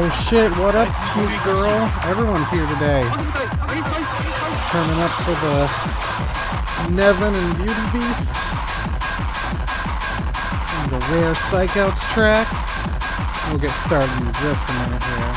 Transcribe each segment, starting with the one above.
Oh shit, what up, cute girl? Everyone's here today. Turning up for the Neven and Beauty Beast. And the rare Psychouts tracks. We'll get started in just a minute here.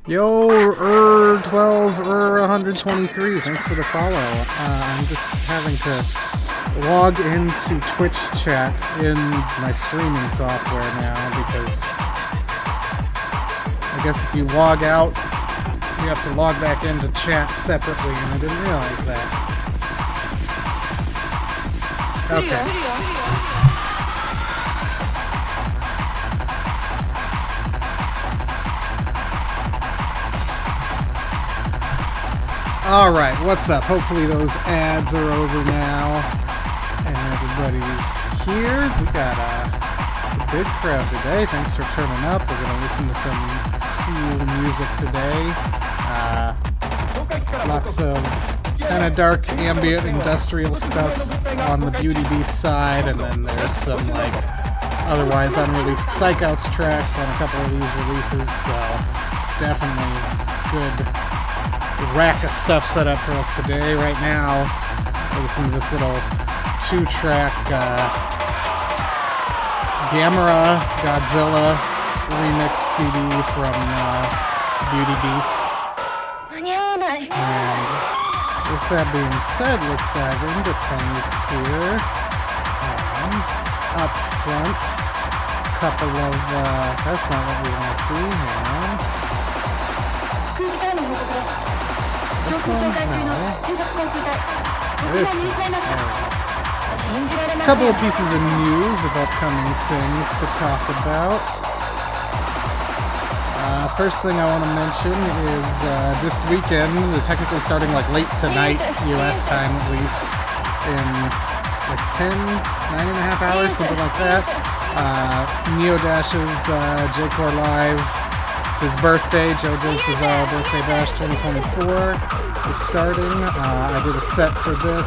Yo, 123, thanks for the follow. I'm just having to log into Twitch chat in my streaming software now because I guess if you log out, you have to log back into chat separately, and I didn't realize that. Okay. Alright, what's up? Hopefully those ads are over now and everybody's here. We got a big crowd today. Thanks for turning up. We're going to listen to some cool music today. Lots of kind of dark ambient industrial stuff on the Beauty Beast side, and then there's some like otherwise unreleased Psychouts tracks on a couple of these releases, so definitely good rack of stuff set up for us today. Right now, we're listening to this little 2-track Gamera Godzilla remix CD from Beauty Beast. And with that being said, let's dive into things here. Up front, couple of, that's not what we want to see here. A couple of pieces of news of upcoming things to talk about. First thing I want to mention is this weekend, technically starting like late tonight, US time at least, in like 9.5 hours, something like that. Neo Dash's J-Core Live It's his birthday. JoJo's Bizarre Birthday Bash 2024 is starting. I did a set for this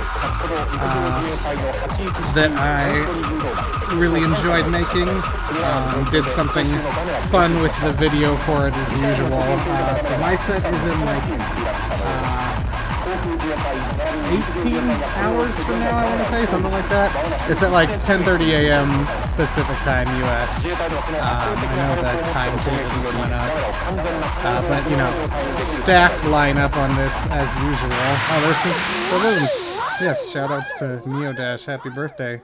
that I really enjoyed making. Did something fun with the video for it as usual. So my set is in like 18 hours from now, I want to say, something like that. It's at like 10:30 a.m. Pacific time, US. I know that timetable just went up. But, you know, stacked lineup on this as usual. Oh, this is balloons. Yes, shoutouts to Neodash. Happy birthday.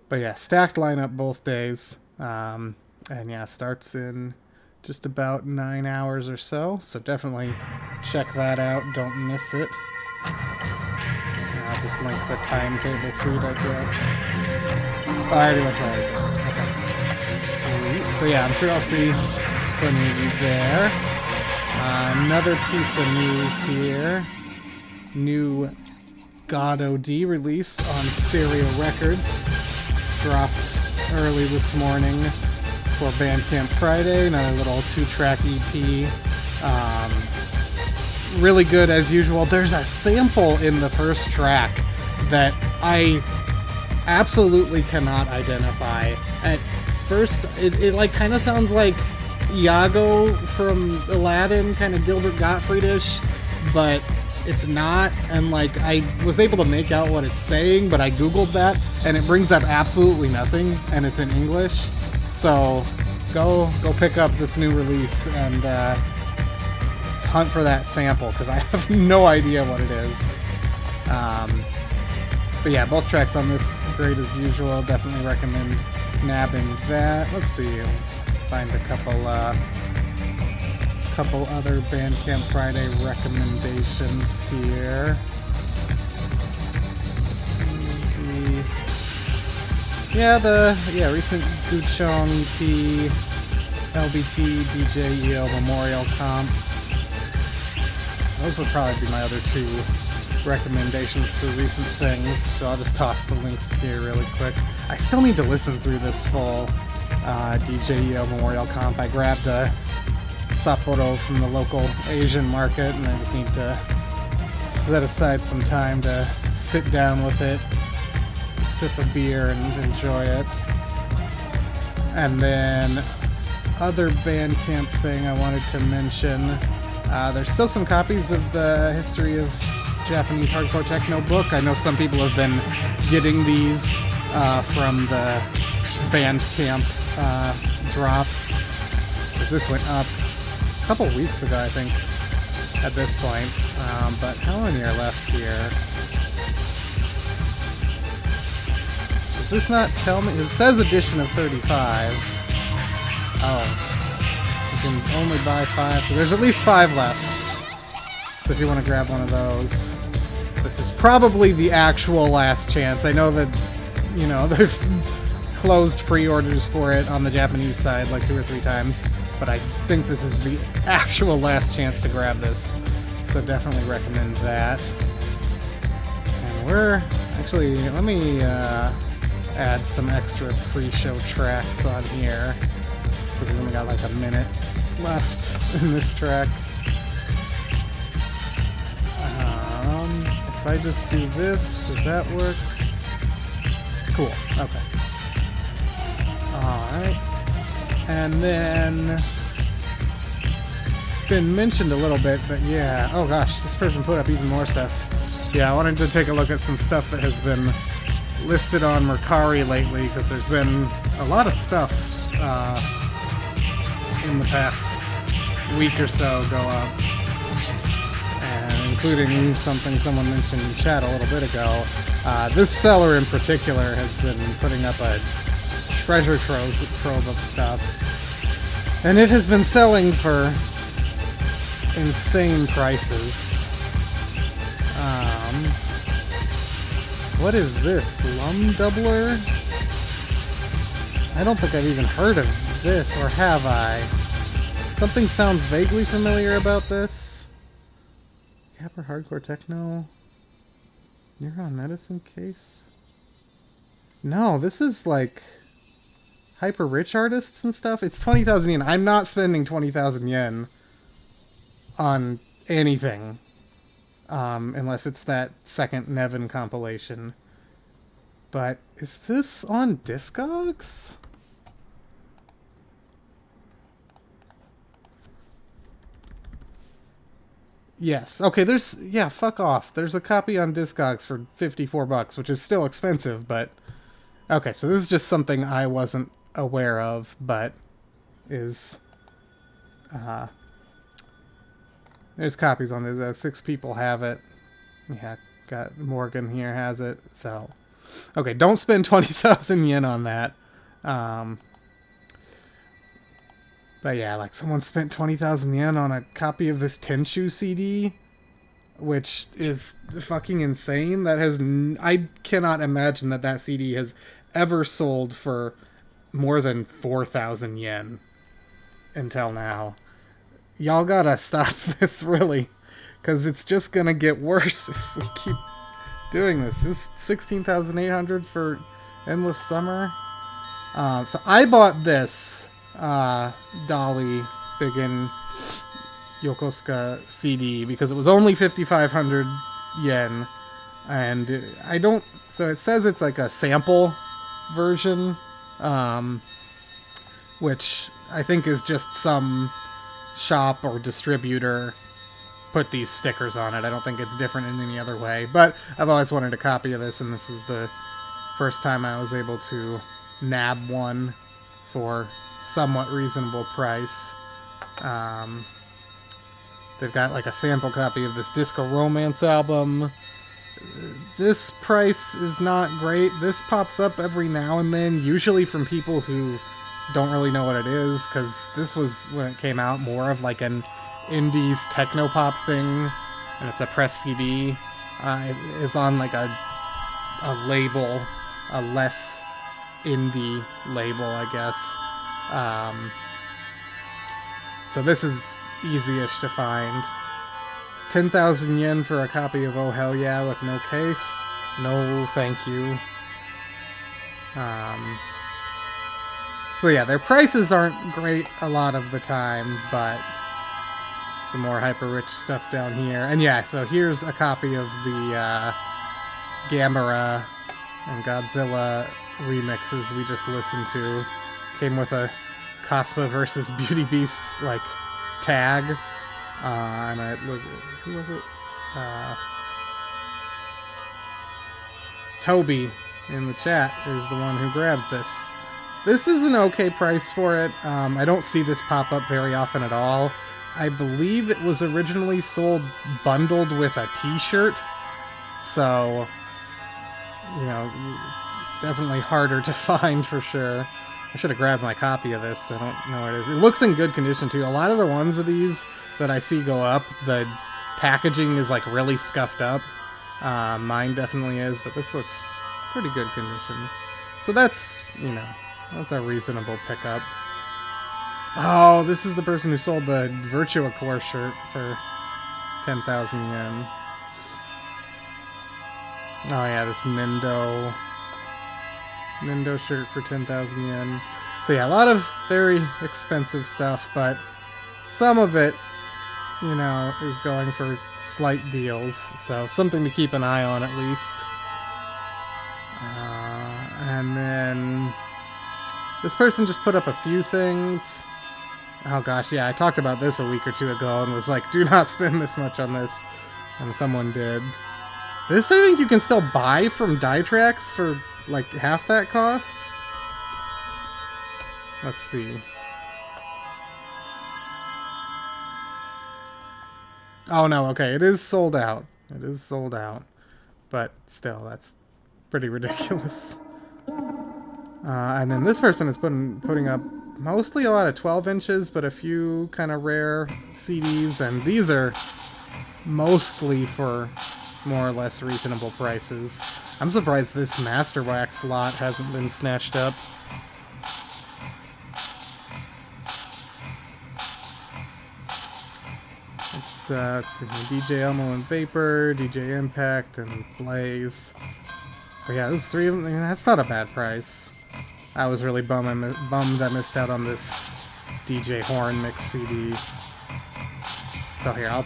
But yeah, stacked lineup both days. And yeah, starts in just about 9 hours or so. So definitely check that out. Don't miss it. I'll just link the timetable tweet, I guess. Oh, I already looked at it. Okay. Sweet. So yeah, I'm sure I'll see plenty of you there. Another piece of news here. New God OD release on Stereo Records. Dropped early this morning for Bandcamp Friday. Another little 2-track EP. Really good as usual. There's a sample in the first track that I absolutely cannot identify. At first, it like kind of sounds like Iago from Aladdin, kind of Gilbert Gottfried-ish, but it's not. And like I was able to make out what it's saying, but I googled that and it brings up absolutely nothing, and it's in English. So go pick up this new release and hunt for that sample, because I have no idea what it is. But yeah, both tracks on this, great as usual. Definitely recommend nabbing that. Let's see, find a couple other Bandcamp Friday recommendations here. Yeah, recent Guchong EP, LBT, DJ EO Memorial Comp. Those would probably be my other two recommendations for recent things, so I'll just toss the links here really quick. I still need to listen through this full DJ EO Memorial Comp. I grabbed a Sapporo from the local Asian market, and I just need to set aside some time to sit down with it, sip a beer, and enjoy it. And then other Bandcamp thing I wanted to mention. There's still some copies of the History of Japanese Hardcore Techno book. I know some people have been getting these from the Bandcamp drop, because this went up a couple weeks ago, I think, at this point. But how many are left here? Does this not tell me? It says edition of 35. Oh. You can only buy 5, so there's at least 5 left. So if you want to grab one of those, this is probably the actual last chance. I know that, you know, they've closed pre-orders for it on the Japanese side like 2 or 3 times, but I think this is the actual last chance to grab this. So definitely recommend that. And we're actually, let me add some extra pre-show tracks on here, because we only got like a minute left in this track. If I just do this, does that work? Cool, okay. Alright. And then, it's been mentioned a little bit, but yeah. Oh gosh, this person put up even more stuff. Yeah, I wanted to take a look at some stuff that has been listed on Mercari lately, because there's been a lot of stuff in the past week or so go up, and including something someone mentioned in chat a little bit ago. This seller in particular has been putting up a treasure trove of stuff, and it has been selling for insane prices. What is this? Lum Doubler? I don't think I've even heard of this, or have I? Something sounds vaguely familiar about this. Capper Hardcore Techno? Neuron Medicine Case? No, this is like hyper rich artists and stuff. It's 20,000 yen. I'm not spending 20,000 yen on anything. Unless it's that second Neven compilation. But is this on Discogs? Yes. Okay, yeah, fuck off. There's a copy on Discogs for $54, which is still expensive, but... Okay, so this is just something I wasn't aware of, but is... There's copies on this. 6 people have it. Yeah, got Morgan here has it, so... Okay, don't spend 20,000 yen on that. But yeah, like someone spent 20,000 yen on a copy of this Tenchu CD, which is fucking insane. That has... I cannot imagine that CD has ever sold for more than 4,000 yen until now. Y'all gotta stop this, really, because it's just gonna get worse if we keep doing this. This is 16,800 for Endless Summer. So I bought this Dolly Biggin Yokosuka CD because it was only 5,500 yen, and I don't... So it says it's like a sample version, which I think is just some shop or distributor put these stickers on it. I don't think it's different in any other way, but I've always wanted a copy of this, and this is the first time I was able to nab one for somewhat reasonable price. They've got like a sample copy of this Disco Romance album. This price is not great. This pops up every now and then, usually from people who don't really know what it is, because this was, when it came out, more of like an indies techno pop thing, and it's a press CD. It's on like a label, a less indie label, I guess. So this is easy-ish to find. 10,000 yen for a copy of Oh Hell Yeah with no case? No, thank you. So yeah, their prices aren't great a lot of the time, but some more hyper-rich stuff down here. And yeah, so here's a copy of the Gamera and Godzilla remixes we just listened to. Came with a Cospa versus Beauty Beast, like, tag. And I look, who was it? Toby in the chat is the one who grabbed this. This is an okay price for it. I don't see this pop up very often at all. I believe it was originally sold bundled with a t-shirt. So, you know, definitely harder to find for sure. I should have grabbed my copy of this. I don't know what it is. It looks in good condition too. A lot of the ones of these that I see go up, the packaging is like really scuffed up. Mine definitely is, but this looks pretty good condition. So that's, you know, that's a reasonable pickup. Oh, this is the person who sold the Virtua Core shirt for 10,000 yen. Oh yeah, this Nendo shirt for 10,000 yen. So yeah, a lot of very expensive stuff, but some of it, you know, is going for slight deals. So something to keep an eye on at least. And then this person just put up a few things. Oh gosh, yeah, I talked about this a week or two ago and was like, do not spend this much on this. And someone did. This I think you can still buy from Dytrax for like half that cost. Let's see. Oh no, okay, it is sold out. It is sold out. But still, that's pretty ridiculous. And then this person is putting up mostly a lot of 12 inches, but a few kind of rare CDs, and these are mostly for more or less reasonable prices. I'm surprised this Master Wax lot hasn't been snatched up. Let's see, DJ Elmo and Vapor, DJ Impact, and Blaze. But yeah, those three of them, that's not a bad price. I was really bummed I missed out on this DJ Horn mix CD. So here, I'll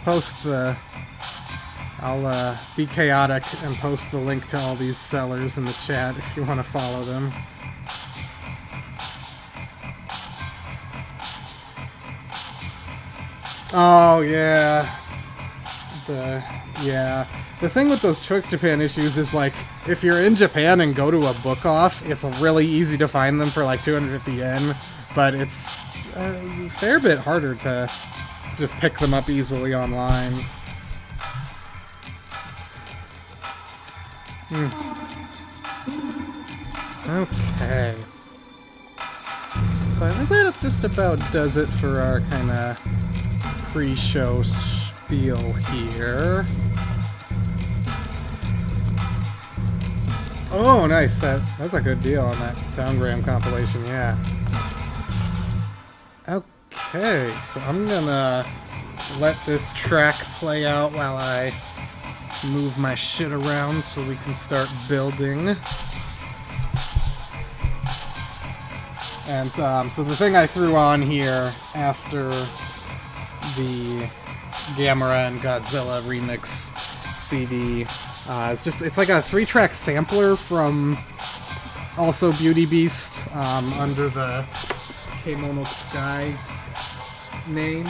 be chaotic and post the link to all these sellers in the chat if you want to follow them. Oh, yeah. The thing with those Choice Japan issues is, like, if you're in Japan and go to a book off, it's really easy to find them for, like, 250 yen, but it's a fair bit harder to just pick them up easily online. Okay. So I think that just about does it for our kind of pre-show spiel here. Oh, nice. That's a good deal on that Soundgram compilation, yeah. Okay, so I'm gonna let this track play out while I move my shit around so we can start building. And so the thing I threw on here after the Gamera and Godzilla remix CD it's like a 3-track sampler from also Beauty Beast under the Kemono Sky name,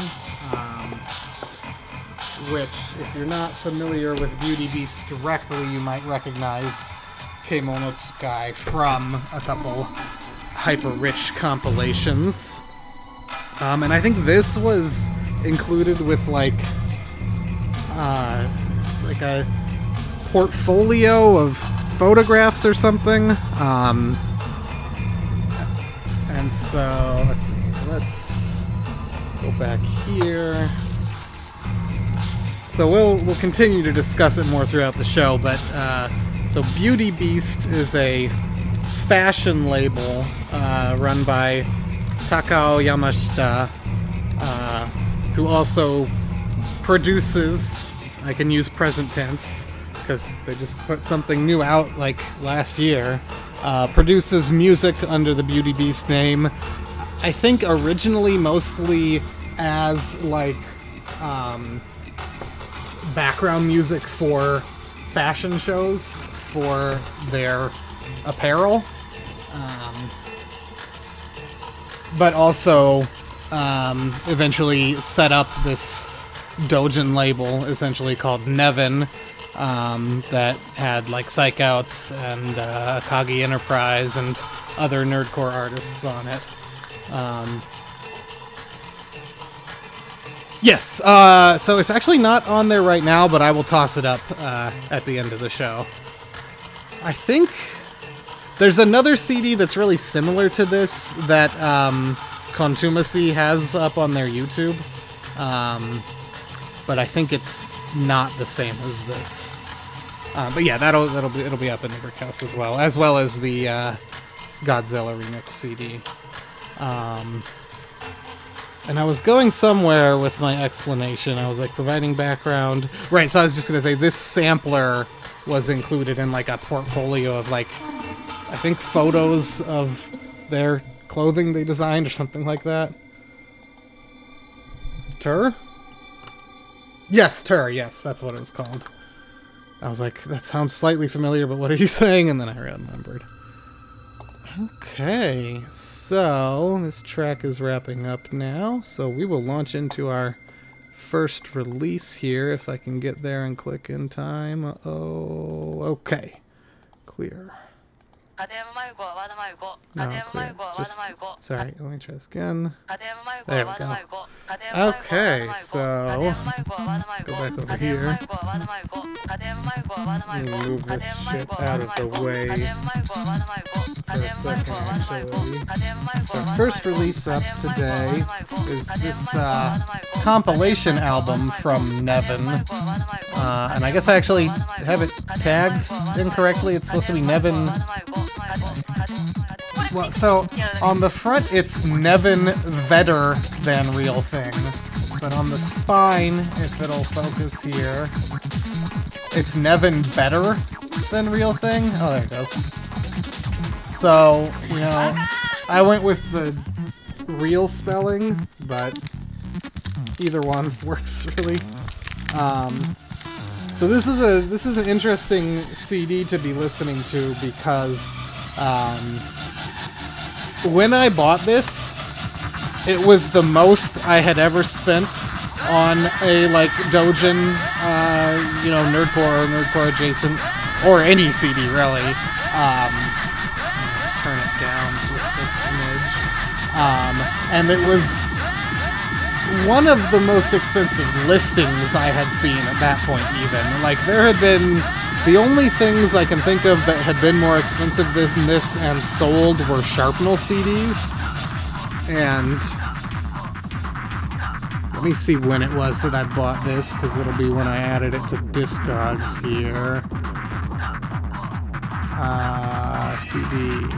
which, if you're not familiar with Beauty Beast directly, you might recognize Kemono Sky from a couple hyper-rich compilations. And I think this was included with like a portfolio of photographs or something. And so let's go back here. So we'll continue to discuss it more throughout the show, but so Beauty Beast is a fashion label run by Takao Yamashita, who also produces, I can use present tense because they just put something new out like last year, produces music under the Beauty Beast name. I think originally mostly as like background music for fashion shows for their apparel, but also eventually set up this doujin label essentially called Neven, that had like Psych Outs and Akagi Enterprise and other nerdcore artists on it. Yes, so it's actually not on there right now, but I will toss it up at the end of the show. I think there's another CD that's really similar to this that Contumacy has up on their YouTube, but I think it's not the same as this. But yeah, it'll be up in the Brick House as well as the Godzilla remix CD. And I was going somewhere with my explanation. I was like providing background. Right, so I was just gonna say this sampler was included in like a portfolio of like, I think photos of their clothing they designed or something like that. Tur? Yes, Tur, yes, that's what it was called. I was like, that sounds slightly familiar, but what are you saying? And then I remembered. Okay, so this track is wrapping up now, so we will launch into our first release here, if I can get there and click in time. Oh, okay. Clear. No, clear. Sorry, let me try this again. There we go. Okay, so go back over here. Let me move this shit out of the way for a second, actually. So first release up today is this compilation album from Neven. And I guess I actually have it tagged incorrectly. It's supposed to be Neven. Well, so on the front it's Neven Better Than Real Thing, but on the spine, if it'll focus here, it's Neven Better Than Real Thing. Oh, there it goes. So, you know, I went with the real spelling, but either one works really. So this is an interesting CD to be listening to because when I bought this, it was the most I had ever spent on a like Dojin, you know, nerdcore or nerdcore adjacent, or any CD really. Turn it down just a smidge. And it was one of the most expensive listings I had seen at that point even. Like, there had been... The only things I can think of that had been more expensive than this and sold were Sharpnel CDs. And... let me see when it was that I bought this, because it'll be when I added it to Discogs here. CD...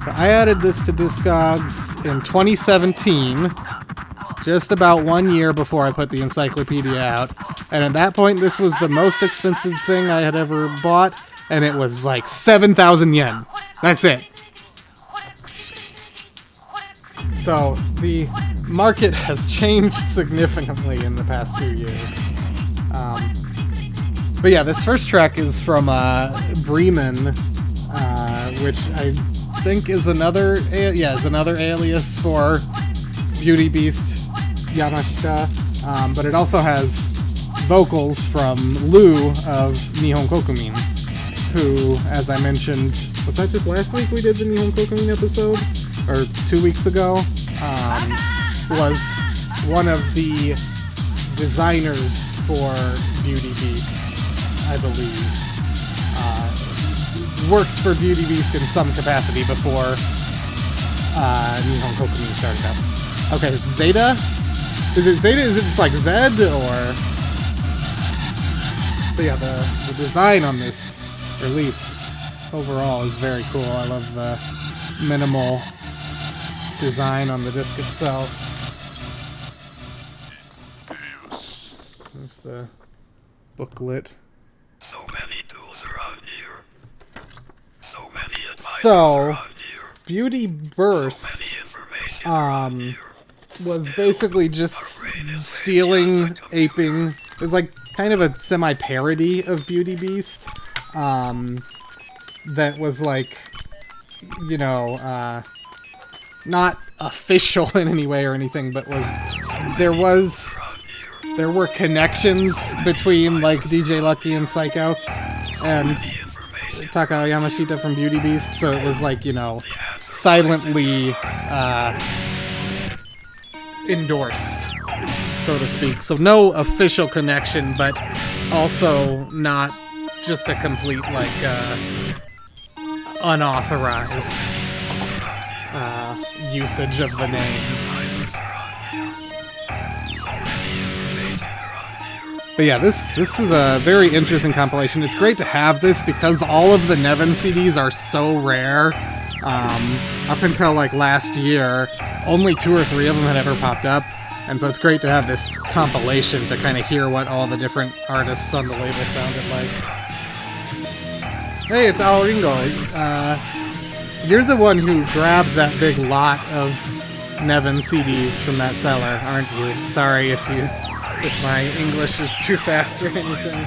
So I added this to Discogs in 2017, just about 1 year before I put the encyclopedia out. And at that point, this was the most expensive thing I had ever bought, and it was like 7,000 yen. That's it. So the market has changed significantly in the past few years. But yeah, this first track is from Bremen, which I think is another alias for Beauty Beast Yamashita, but it also has vocals from Lou of Nihon Kokumin, who, as I mentioned, was that just last week we did the Nihon Kokumin episode? Or 2 weeks ago? Was one of the designers for Beauty Beast, I believe. Worked for Beauty Beast in some capacity before Nihon Kokumin started up. Okay, Zeta? Is it Zeta? Is it just like Zed, or... But yeah, the design on this release overall is very cool. I love the minimal design on the disc itself. There's the booklet. So many tools around here. So many advice So, around here. Beauty Burst was basically just stealing, aping. It was like kind of a semi-parody of Beauty Beast. That was like, you know, not official in any way or anything, but there were connections between like DJ Lucky and Psychouts and Takao Yamashita from Beauty Beast, so it was like, you know, silently endorsed, so to speak. So no official connection, but also not just a complete like unauthorized usage of the name. But yeah, this is a very interesting compilation. It's great to have this because all of the Neven CDs are so rare. Up until like last year, only 2 or 3 of them had ever popped up. And so it's great to have this compilation to kind of hear what all the different artists on the label sounded like. Hey, it's Al Ringo. You're the one who grabbed that big lot of Neven CDs from that seller, aren't you? Sorry if my English is too fast or anything.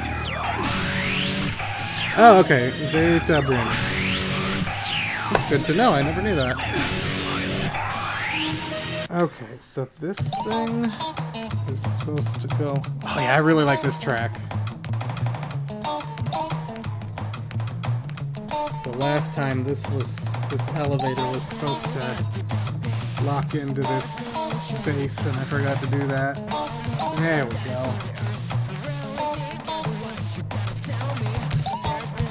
Oh, okay. Zeta Brin. That's good to know. I never knew that. Okay, so this thing is supposed to go... Oh yeah, I really like this track. So last time this elevator was supposed to lock into this base, and I forgot to do that. There we go.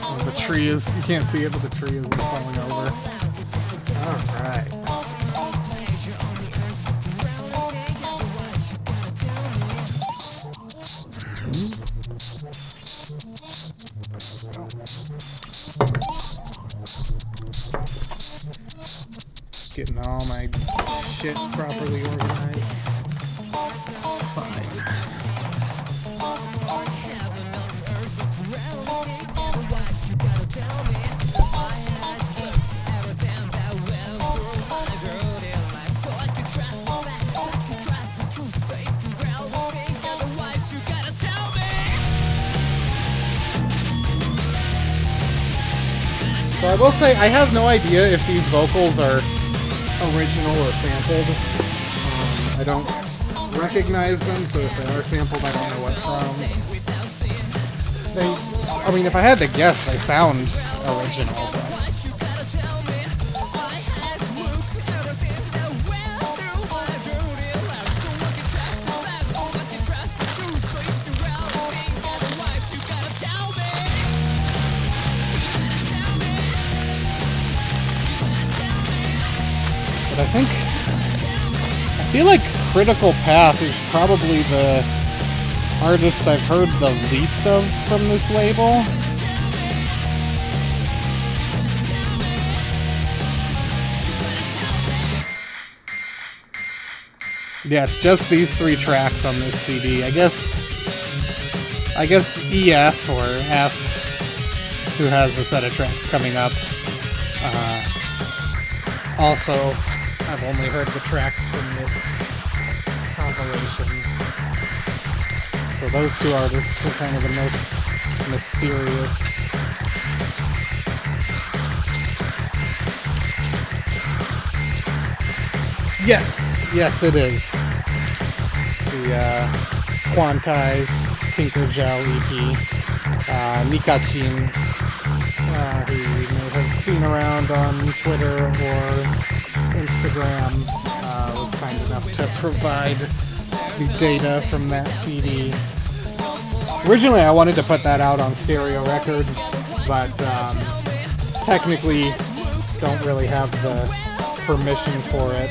Oh, the tree is... You can't see it, but the tree is falling over. Alright. Just getting all my shit properly organized. It's fine. I will say, I have no idea if these vocals are original or sampled. I don't recognize them, so if they are sampled, I don't know what from. I mean, if I had to guess, they sound original, but... I feel like Critical Path is probably the artist I've heard the least of from this label. Yeah, it's just these 3 tracks on this CD. I guess EF or F, who has a set of tracks coming up. Also, I've only heard the tracks from this compilation. So those 2 artists are kind of the most mysterious. Yes it is. The Quantize Tinkergel EP. Nikachin, who you may have seen around on Twitter or Instagram, was kind enough to provide the data from that CD. Originally I wanted to put that out on Stereo Records, but technically don't really have the permission for it.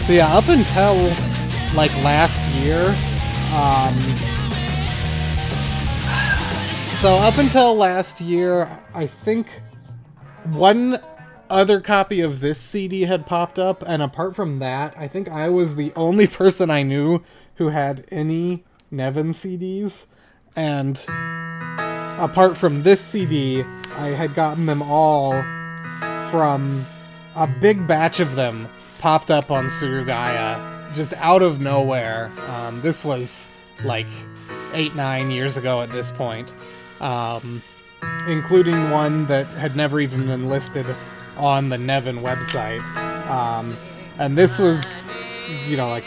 So yeah, up until like last year, I think one other copy of this CD had popped up, and apart from that, I think I was the only person I knew who had any Neven CDs, and apart from this CD, I had gotten them all from a big batch of them popped up on Surugaya, just out of nowhere. This was like 8-9 years ago at this point, including one that had never even been listed on the Neven website. And this was, like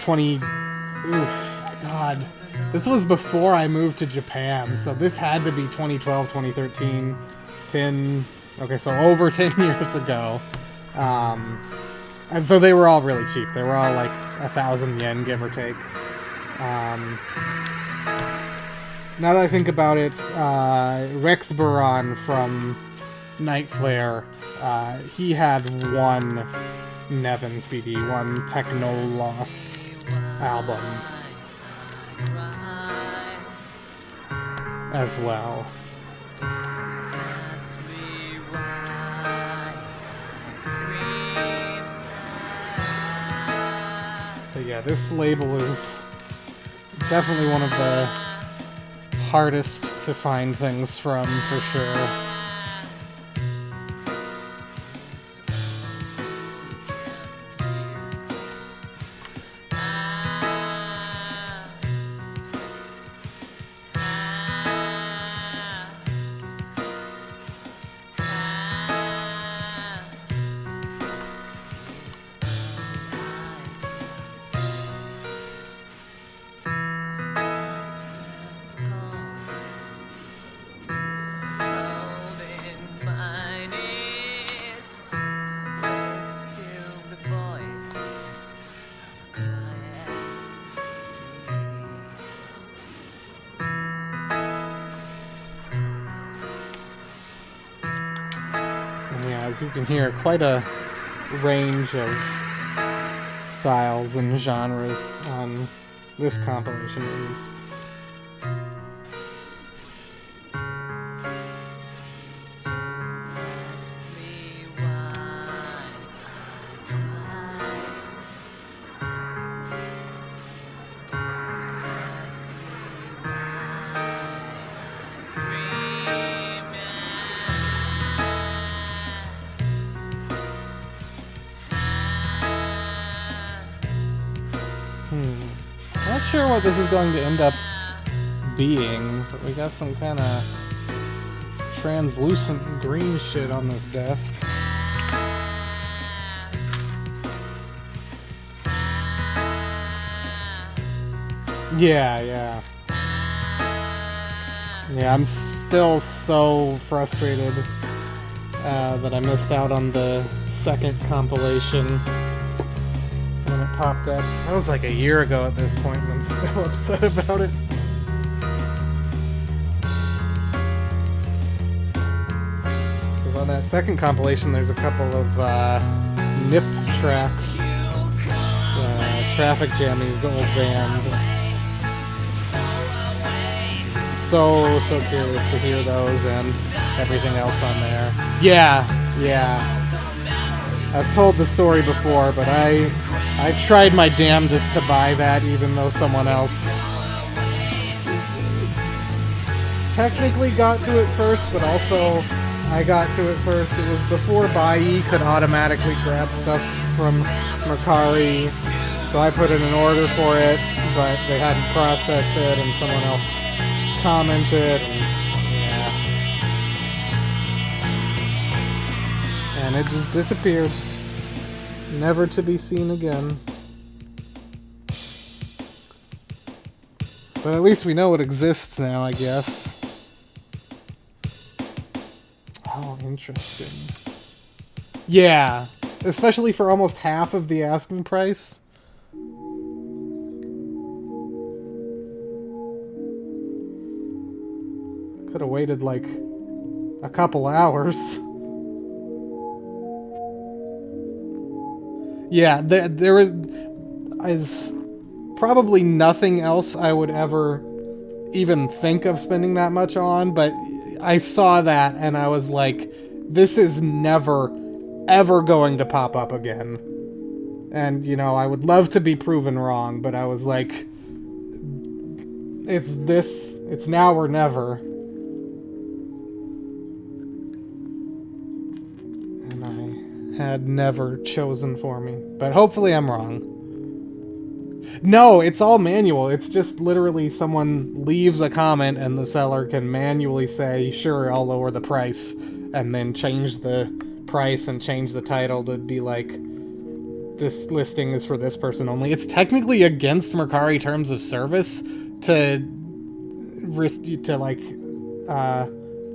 this was before I moved to Japan, so this had to be 2012, 2013, so over 10 years ago. And so they were all really cheap. They were all like 1,000 yen, give or take. Now that I think about it, Rex Buran from Night Flare, he had one Neven CD, one Techno Loss album as well. But yeah, this label is definitely one of the hardest to find things from, for sure. As you can hear, quite a range of styles and genres on this compilation, at least. sure what this is going to end up being, but we got some kind of translucent green shit on this desk. Yeah. Yeah, I'm still so frustrated that I missed out on the second compilation when it popped up. That was like a year ago at this point, and I'm still upset about it. Because on that second compilation, there's a couple of nip tracks. Traffic Jammy's old band. So curious to hear those and everything else on there. Yeah. I've told the story before, but I tried my damnedest to buy that, even though someone else technically got to it first, but also I got to it first. It was before Bai could automatically grab stuff from Mercari, so I put in an order for it, but they hadn't processed it, and someone else commented, and yeah. And it just disappeared. Never to be seen again. But at least we know it exists now, I guess. Oh, interesting. Yeah, especially for almost half of the asking price. Could have waited like a couple hours. Yeah, there is probably nothing else I would ever even think of spending that much on, but I saw that and I was like, this is never, ever going to pop up again. And, you know, I would love to be proven wrong, but I was like, it's now or never. Had never chosen for me. But hopefully I'm wrong. No, it's all manual. It's just literally someone leaves a comment and the seller can manually say, sure, I'll lower the price, and then change the price and change the title to be like, this listing is for this person only. It's technically against Mercari terms of service to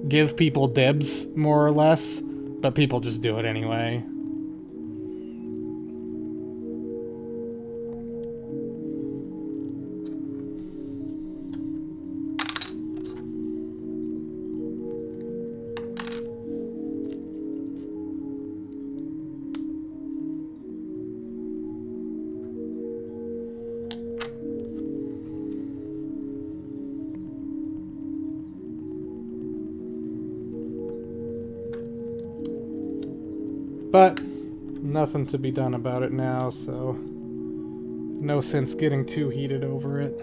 give people dibs, more or less. But people just do it anyway. But nothing to be done about it now, so no sense getting too heated over it.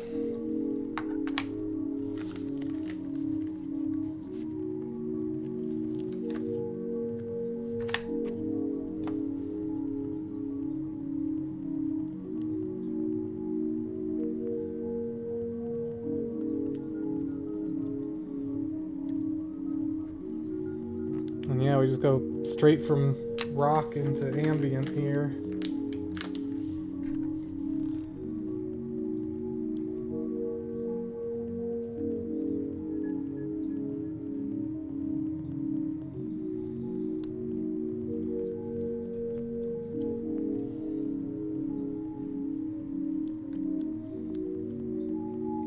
And yeah, we just go straight from rock into ambient here.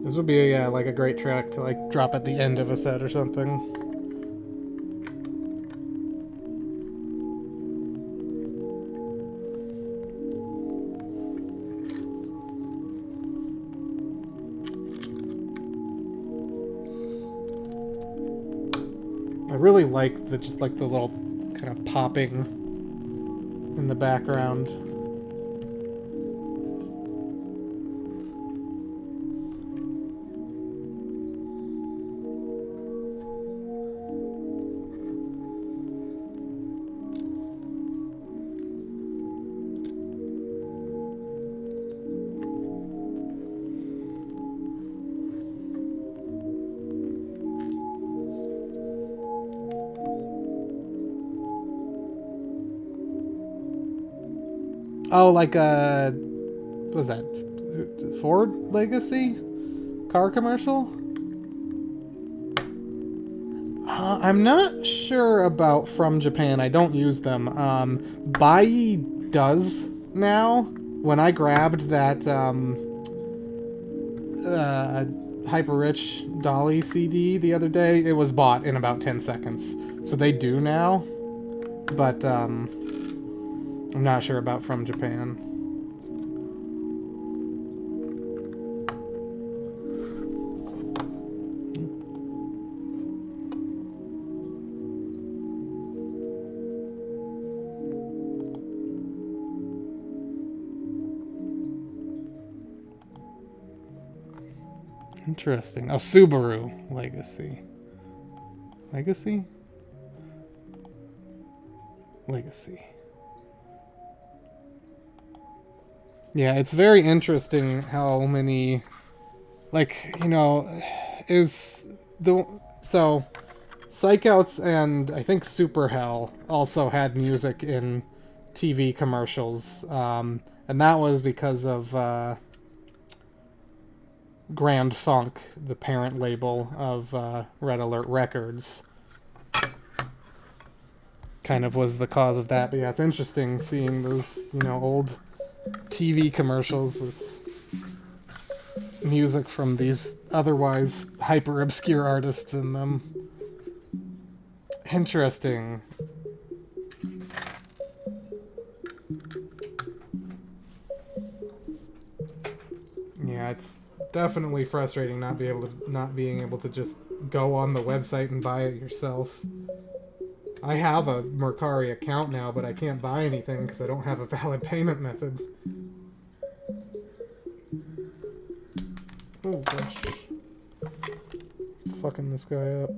This would be like a great track to like drop at the end of a set or something. I really like the little kind of popping in the background. Oh, like a... What was that? Ford Legacy? Car commercial? I'm not sure about From Japan. I don't use them. Bai does now. When I grabbed that Hyper Rich Dolly CD the other day, it was bought in about 10 seconds. So they do now. But I'm not sure about From Japan. Interesting. Oh, Subaru Legacy. Legacy? Legacy. Yeah, it's very interesting how many, like, you know, so Psychouts and I think Super Hell also had music in TV commercials, and that was because of Grand Funk, the parent label of Red Alert Records. Kind of was the cause of that. But yeah, it's interesting seeing those, you know, old TV commercials with music from these otherwise hyper obscure artists in them. Interesting. Yeah, it's definitely frustrating not being able to just go on the website and buy it yourself. I have a Mercari account now, but I can't buy anything because I don't have a valid payment method. Oh gosh. Fucking this guy up.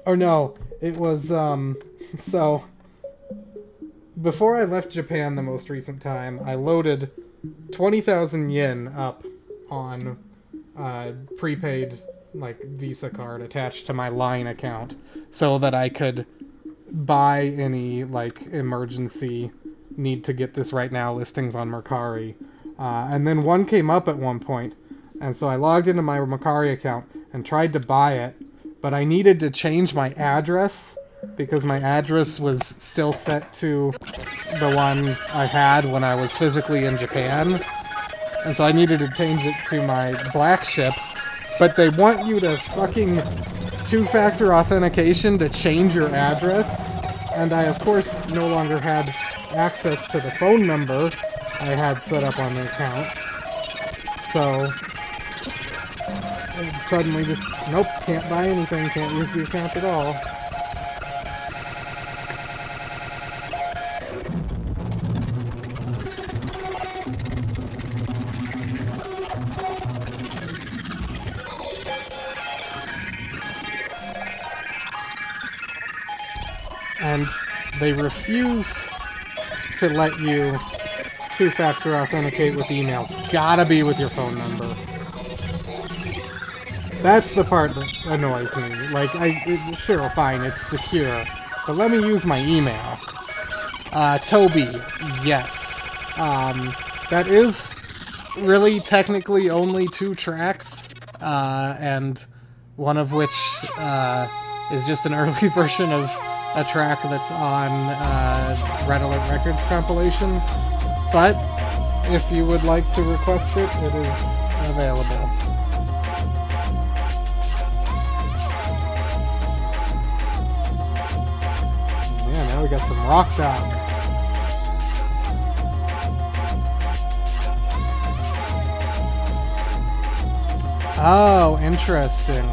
Oh no, it was, so... Before I left Japan the most recent time, I loaded 20,000 yen up on prepaid like Visa card attached to my Line account so that I could buy any like emergency need to get this right now listings on Mercari. And then one came up at one point, and so I logged into my Mercari account and tried to buy it, but I needed to change my address because my address was still set to the one I had when I was physically in Japan. And so I needed to change it to my black ship. But they want you to fucking two-factor authentication to change your address. And I, of course, no longer had access to the phone number I had set up on the account. So, suddenly just, nope, can't buy anything, can't use the account at all. And they refuse to let you two-factor authenticate with emails. Gotta be with your phone number. That's the part that annoys me. Like, sure, fine, it's secure, but let me use my email. Toby, yes. That is really technically only 2 tracks, and one of which is just an early version of a track that's on Red Alert Records compilation, but if you would like to request it, it is available. Yeah, now we got some rock dog. Oh, interesting.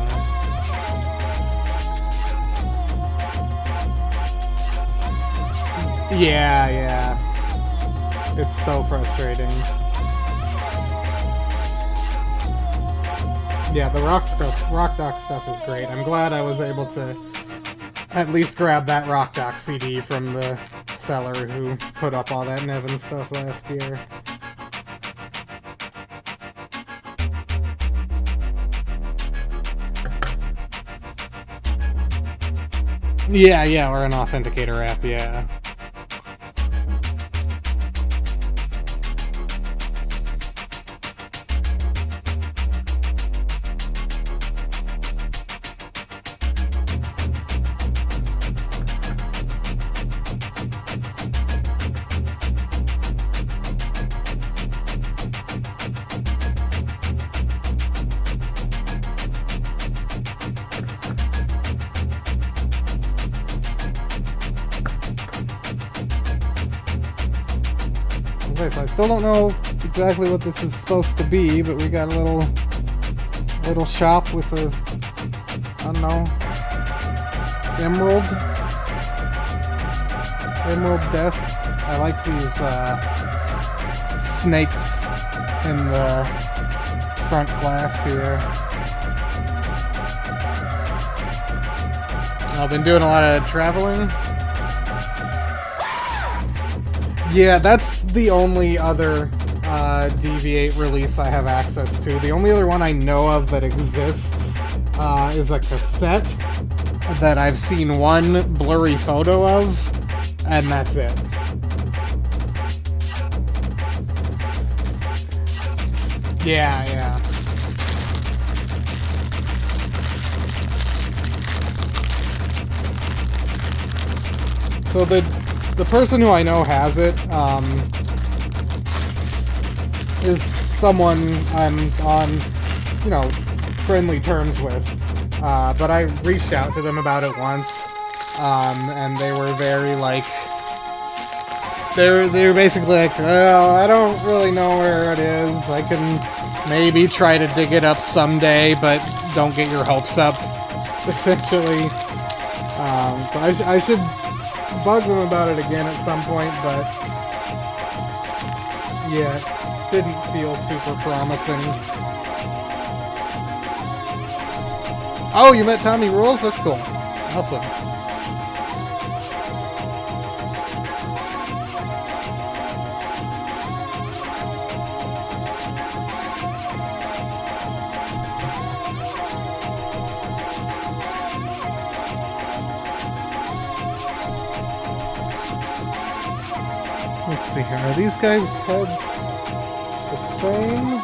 Yeah. It's so frustrating. Yeah, the Rock Doc stuff is great. I'm glad I was able to at least grab that Rock Doc CD from the seller who put up all that Neven stuff last year. Yeah, or an authenticator app, yeah. Okay, so I still don't know exactly what this is supposed to be, but we got a little shop with a, I don't know, emerald desk. I like these snakes in the front glass here. I've been doing a lot of traveling. Yeah, that's the only other DV8 release I have access to. The only other one I know of that exists is a cassette that I've seen one blurry photo of, and that's it. Yeah. So the person who I know has it is someone I'm on, friendly terms with. But I reached out to them about it once, and they were very they were basically like, well, I don't really know where it is. I can maybe try to dig it up someday, but don't get your hopes up, essentially. So I should bug them about it again at some point, but yeah, it didn't feel super promising. Oh, you met Tommy Rules? That's cool. Awesome. Let's see here. Are these guys' heads the same?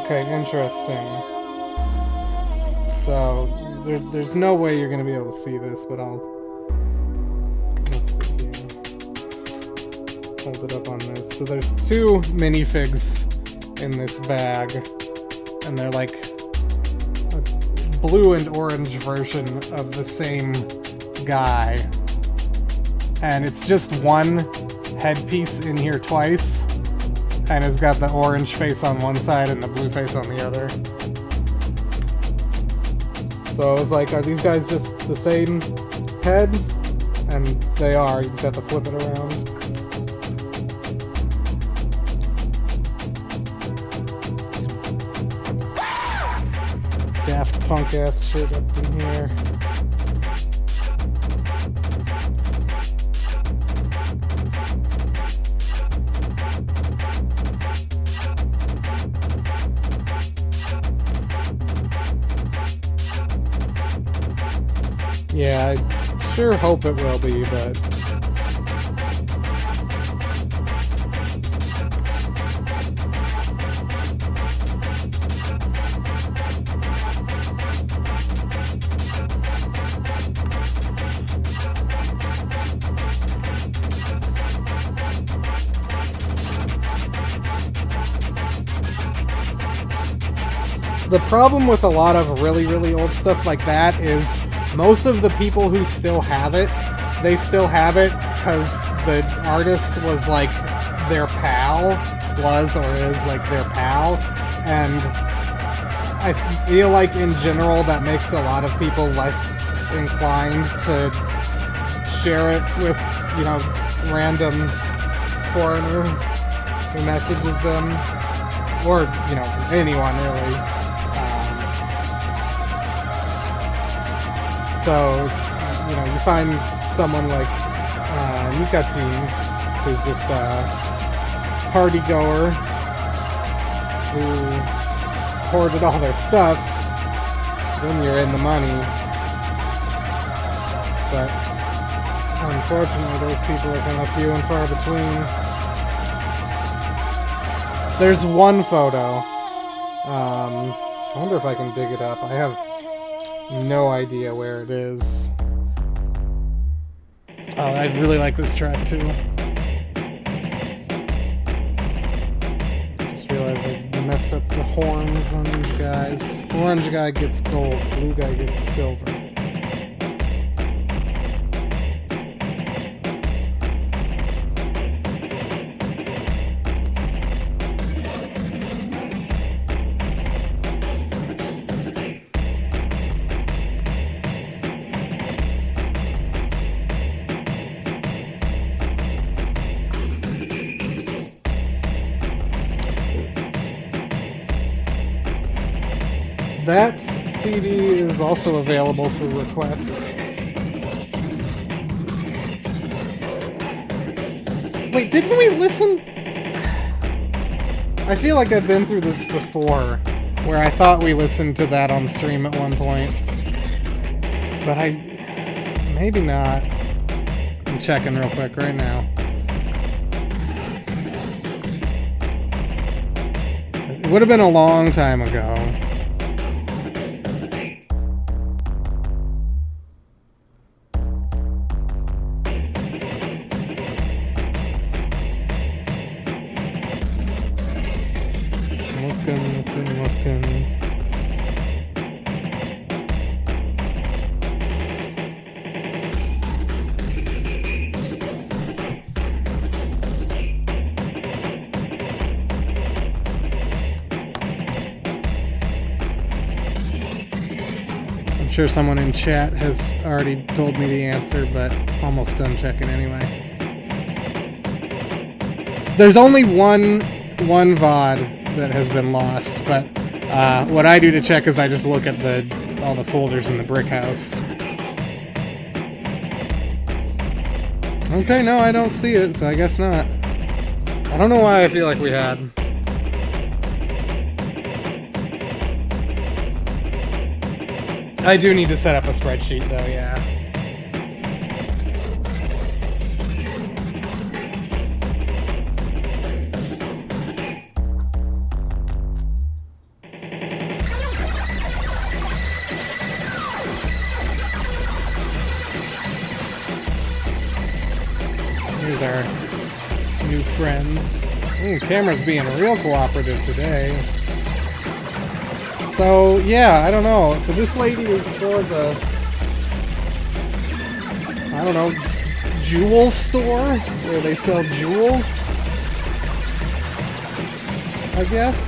Okay, interesting. So, there's no way you're going to be able to see this, but let's see here. Hold it up on this. So there's two minifigs in this bag, and they're like a blue and orange version of the same guy. And it's just one headpiece in here twice, and it's got the orange face on one side and the blue face on the other. So I was like, are these guys just the same head? And they are, you just have to flip it around. Daft Punk ass shit up in here. Yeah, I sure hope it will be, but... The problem with a lot of really, really old stuff like that is most of the people who still have it, they still have it because the artist was like their pal, was or is like their pal, and I feel like in general that makes a lot of people less inclined to share it with, random foreigner who messages them, or, anyone really. So, you find someone like Nikachin, who's just a party goer who hoarded all their stuff, then you're in the money. but unfortunately those people are kind of few and far between. There's one photo. I wonder if I can dig it up. I have no idea where it is. Oh, I really like this track too. Just realized I messed up the horns on these guys. Orange guy gets gold, blue guy gets silver. That CD is also available for request. Wait, didn't we listen? I feel like I've been through this before, where I thought we listened to that on stream at one point. But maybe not. I'm checking real quick right now. It would have been a long time ago. Looking. I'm sure someone in chat has already told me the answer, but almost done checking anyway. There's only one VOD that has been lost, but what I do to check is I just look at all the folders in the brick house. Okay, no, I don't see it, so I guess not. I don't know why I feel like we had. I do need to set up a spreadsheet though, yeah. Our new friends. Ooh, camera's being real cooperative today. So, yeah, I don't know. So this lady is for the, I don't know, jewel store? Where they sell jewels? I guess?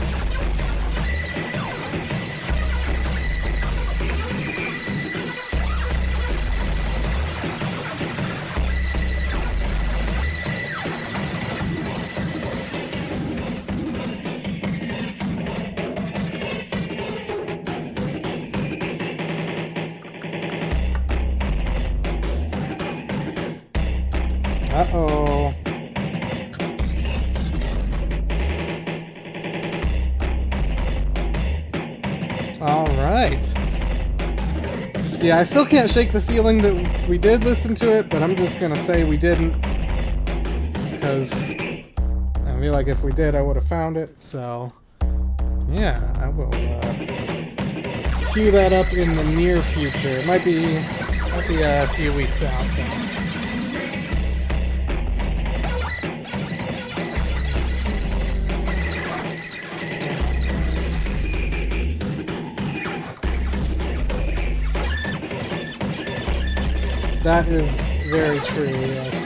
Uh-oh. Alright. Yeah, I still can't shake the feeling that we did listen to it, but I'm just gonna say we didn't. Because I feel like if we did, I would have found it, so... Yeah, I will cue that up in the near future. It might be a few weeks out, though. That is very true, yes.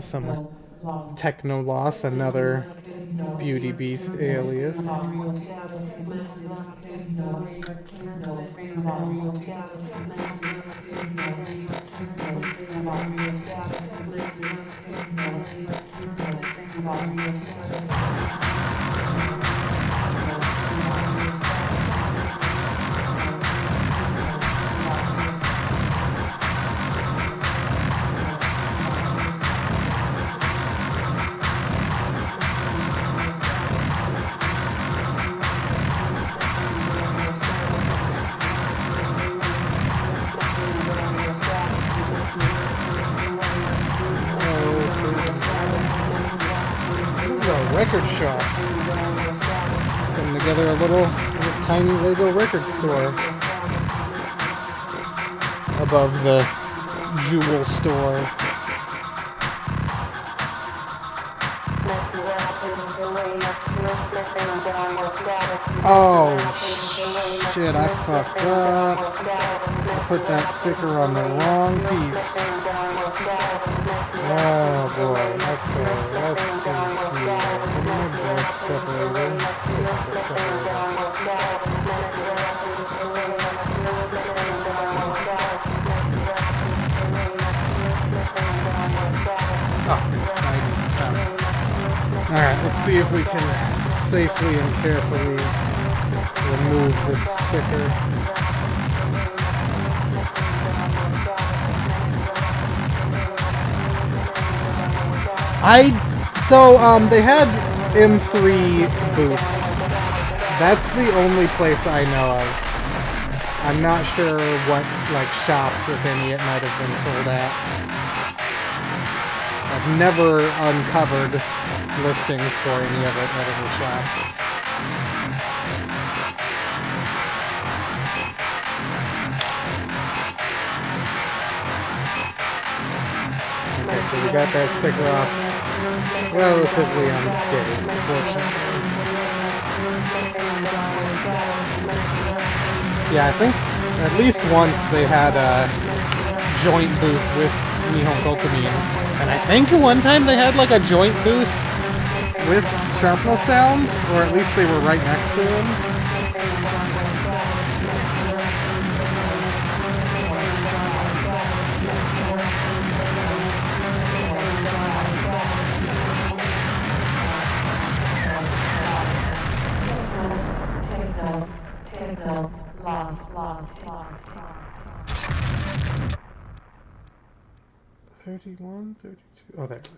is some Techno Loss, another Beauty Beast alias. Record shop. Putting together a little tiny Lego record store above the jewel store. Oh shit, I fucked up. I put that sticker on the wrong piece. Oh boy, okay, let's see here. What am I doing? Separator. Alright, let's see if we can safely and carefully remove this sticker. They had M3 booths. That's the only place I know of. I'm not sure what, like, shops, if any, it might have been sold at. I've never uncovered listings for any of it at any shops. Okay, so we got that sticker off relatively unscathed, fortunately. Yeah, I think at least once they had a joint booth with Nihon Kokumin. And I think one time they had like a joint booth with Sharpno Sound, or at least they were right next to him. Lost. 31, 32. Oh, there it is.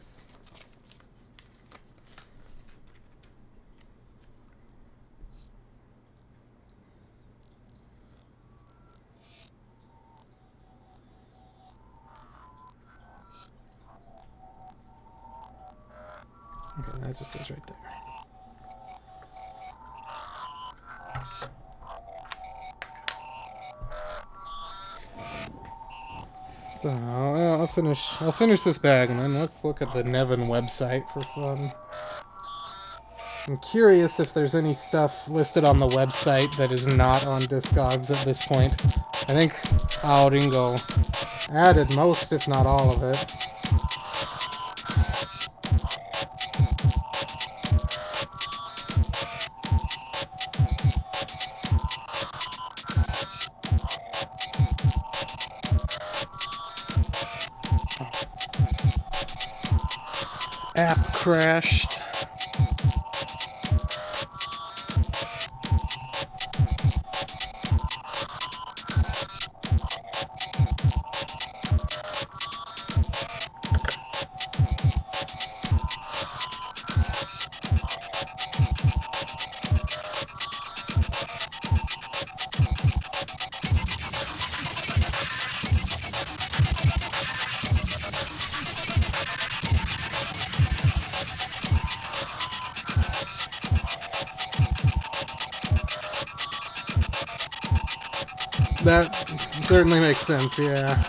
Okay, that just goes right there. So I'll finish this bag and then let's look at the Neven website for fun. I'm curious if there's any stuff listed on the website that is not on Discogs at this point. I think Aoringo added most, if not all of it. App crashed. That certainly makes sense, yeah.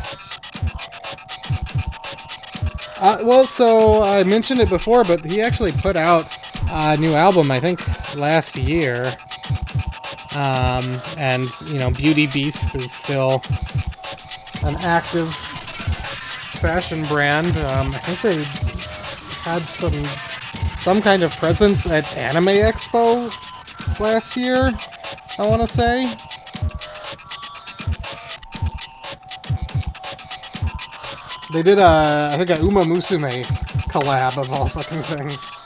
Well, so I mentioned it before, but he actually put out a new album, I think, last year. And, you know, Beauty Beast is still an active fashion brand. I think they had some kind of presence at Anime Expo last year, I want to say. They did I think a Uma Musume collab of all fucking things.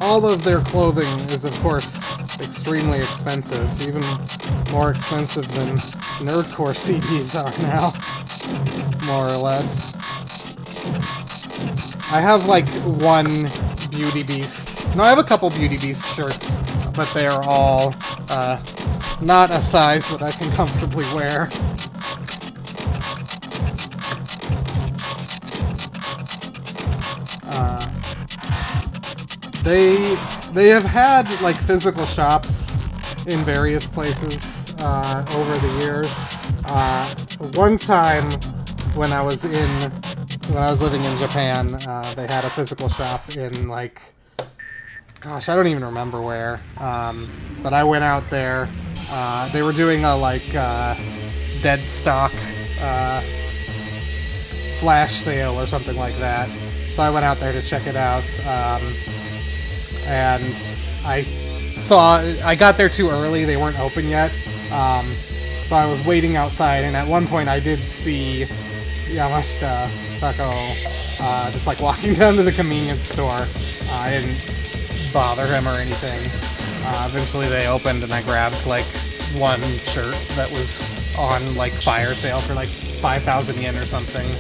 All of their clothing is, of course, extremely expensive, even more expensive than nerdcore CDs are now, more or less. I have, like, one Beauty Beast. No, I have a couple Beauty Beast shirts, but they are all, not a size that I can comfortably wear. They have had, like, physical shops in various places over the years. One time when I was living in Japan, they had a physical shop in, like, gosh, I don't even remember where. But I went out there. They were doing a, like, dead stock flash sale or something like that. So I went out there to check it out. And I got there too early, they weren't open yet, so I was waiting outside, and at one point I did see Yamashita Tako just like walking down to the convenience store. I didn't bother him or anything. Eventually they opened and I grabbed like one shirt that was on like fire sale for like 5,000 yen or something,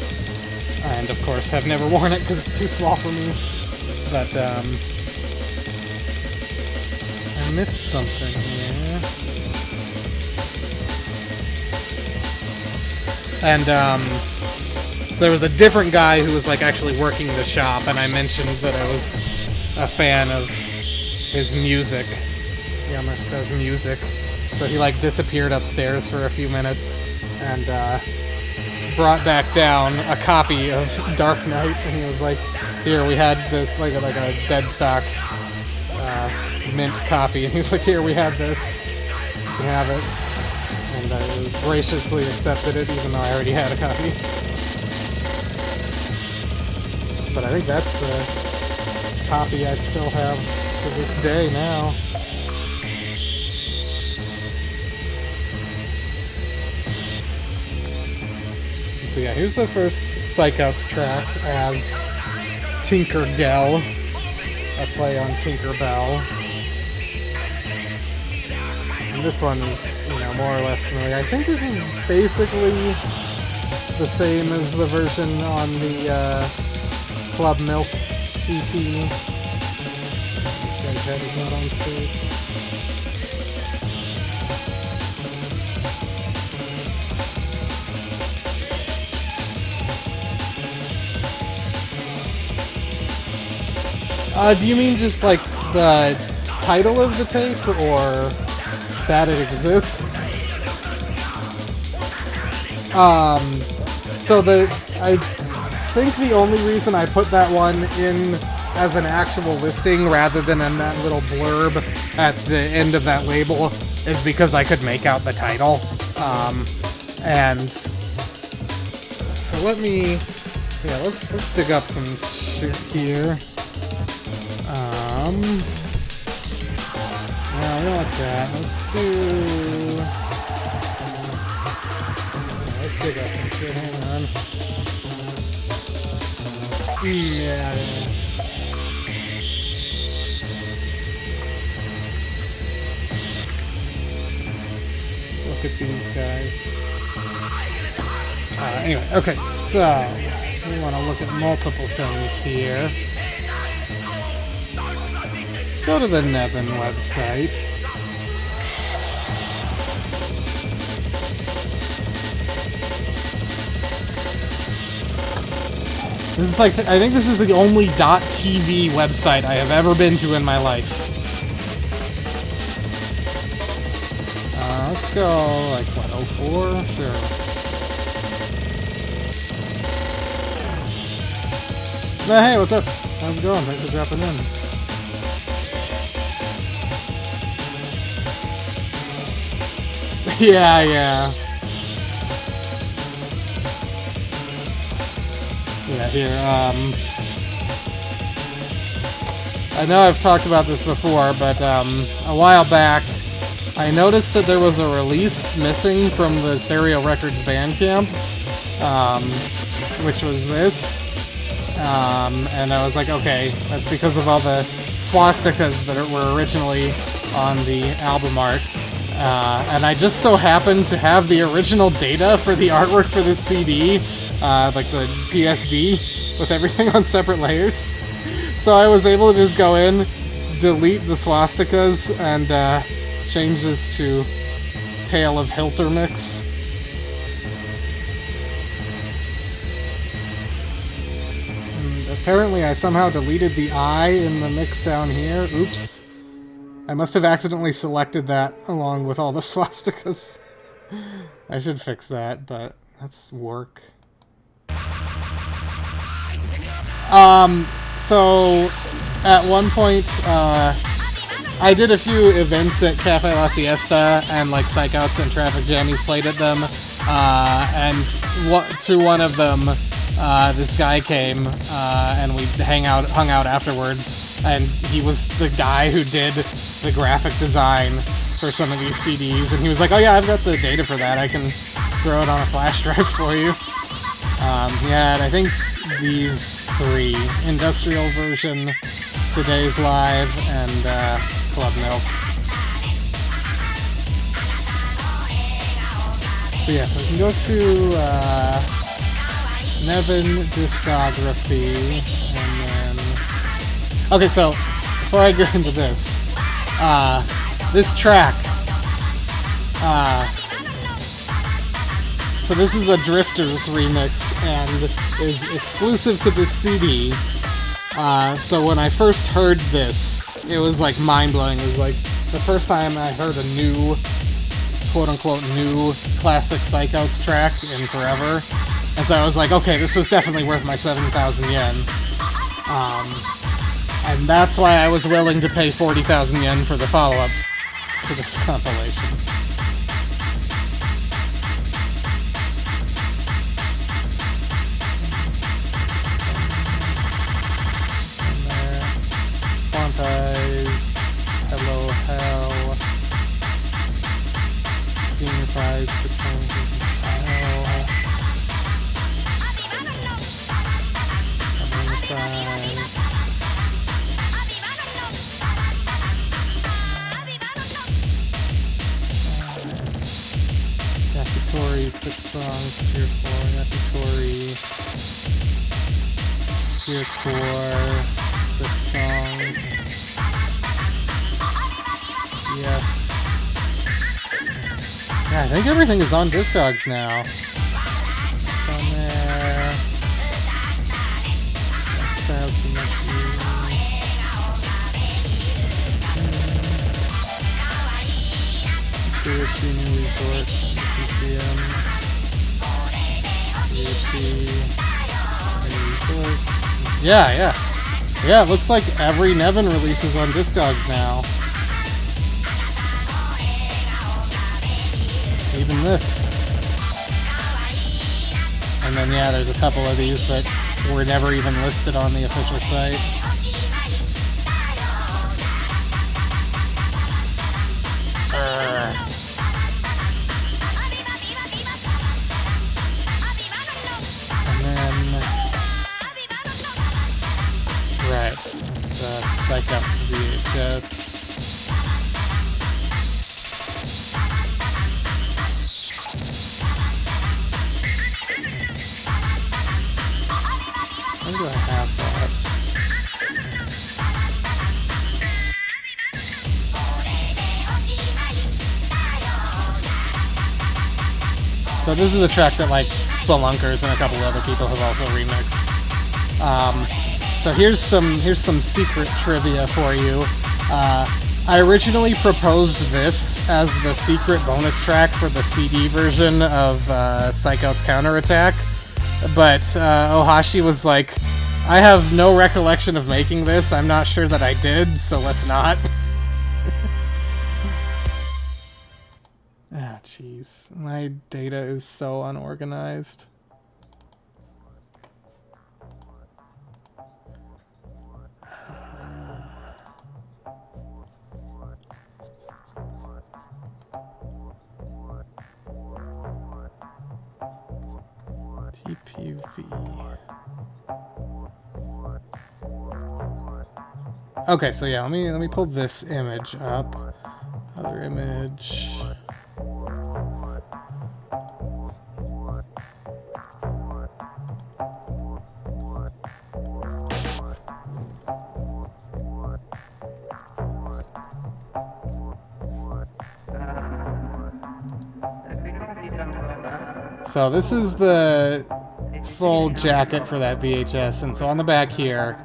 and of course have never worn it because it's too small for me, but I missed something here. And, so there was a different guy who was, like, actually working the shop, and I mentioned that I was a fan of his music. Yamashita's music. So he, like, disappeared upstairs for a few minutes, and, brought back down a copy of Dark Knight, and he was like, here, we had this, like a dead stock, mint copy, and he was like, here, we have this, you can have it, and I graciously accepted it, even though I already had a copy. But I think that's the copy I still have to this day now. So yeah, here's the first Psychouts track as Tinker Gell, a play on Tinkerbell. And this one is, you know, more or less familiar. I think this is basically the same as the version on the Club Milk EP. This guy's head is not on stage. Do you mean just like the title of the tape, or that it exists? So I think the only reason I put that one in as an actual listing rather than in that little blurb at the end of that label is because I could make out the title. And so let's dig up some shit here. Yeah, I want that. Let's dig up some shit. Hang on. Yeah. Look at these guys. Anyway, okay, so we want to look at multiple things here. Go to the Neven website. This is like, I think this is the only .tv website I have ever been to in my life. Let's go, like, what, 04? Sure. Hey, what's up? How's it going? Thanks for dropping in. Yeah, yeah. Yeah, here, I know I've talked about this before, but, a while back, I noticed that there was a release missing from the Stereo Records Bandcamp, which was this, and I was like, okay, that's because of all the swastikas that were originally on the album art, and I just so happened to have the original data for the artwork for this CD, like the PSD, with everything on separate layers, so I was able to just go in, delete the swastikas, and, change this to Tale of Hilter Mix. And apparently I somehow deleted the I in the mix down here. Oops. I must have accidentally selected that along with all the swastikas. I should fix that, but that's work. So at one point, I did a few events at Cafe La Siesta, and like Psychouts and Traffic Jammies played at them, and to one of them, this guy came, and we hung out afterwards, and he was the guy who did the graphic design for some of these CDs, and he was like, oh yeah, I've got the data for that, I can throw it on a flash drive for you. Yeah, and I think these three, Industrial Version, Today's Live, and Club Milk. But yeah, so we can go to Neven Discography, and then... Okay, so, before I go into this, this track, so this is a Drifters remix, and is exclusive to this CD. So when I first heard this, it was like mind-blowing. It was like the first time I heard a new, quote-unquote, new classic Psychouts track in forever. And so I was like, okay, this was definitely worth my 7,000 yen. And that's why I was willing to pay 40,000 yen for the follow-up to this compilation. Quantize, Hello Hell, Junior Prize, 6 songs, Tier 4, Yakitori, Tier 4, 6 songs, yeah. Yeah, I think everything is on Discogs now. It's on there. Kirishima Resort, PCM, Yeah. Yeah, it looks like every Neven release is on Discogs now. Even this. And then, yeah, there's a couple of these that were never even listed on the official site. And then... Right. The Psychouts VHS. When do I have that? So this is a track that like Spelunkers and a couple other people have also remixed. So here's some secret trivia for you. I originally proposed this as the secret bonus track for the CD version of Psychout's Counterattack, but Ohashi was like, I have no recollection of making this, I'm not sure that I did, so let's not. Ah, jeez. My data is so unorganized. TPV. Okay, so yeah, let me pull this image up. Other image. So this is the full jacket for that VHS, and so on the back here,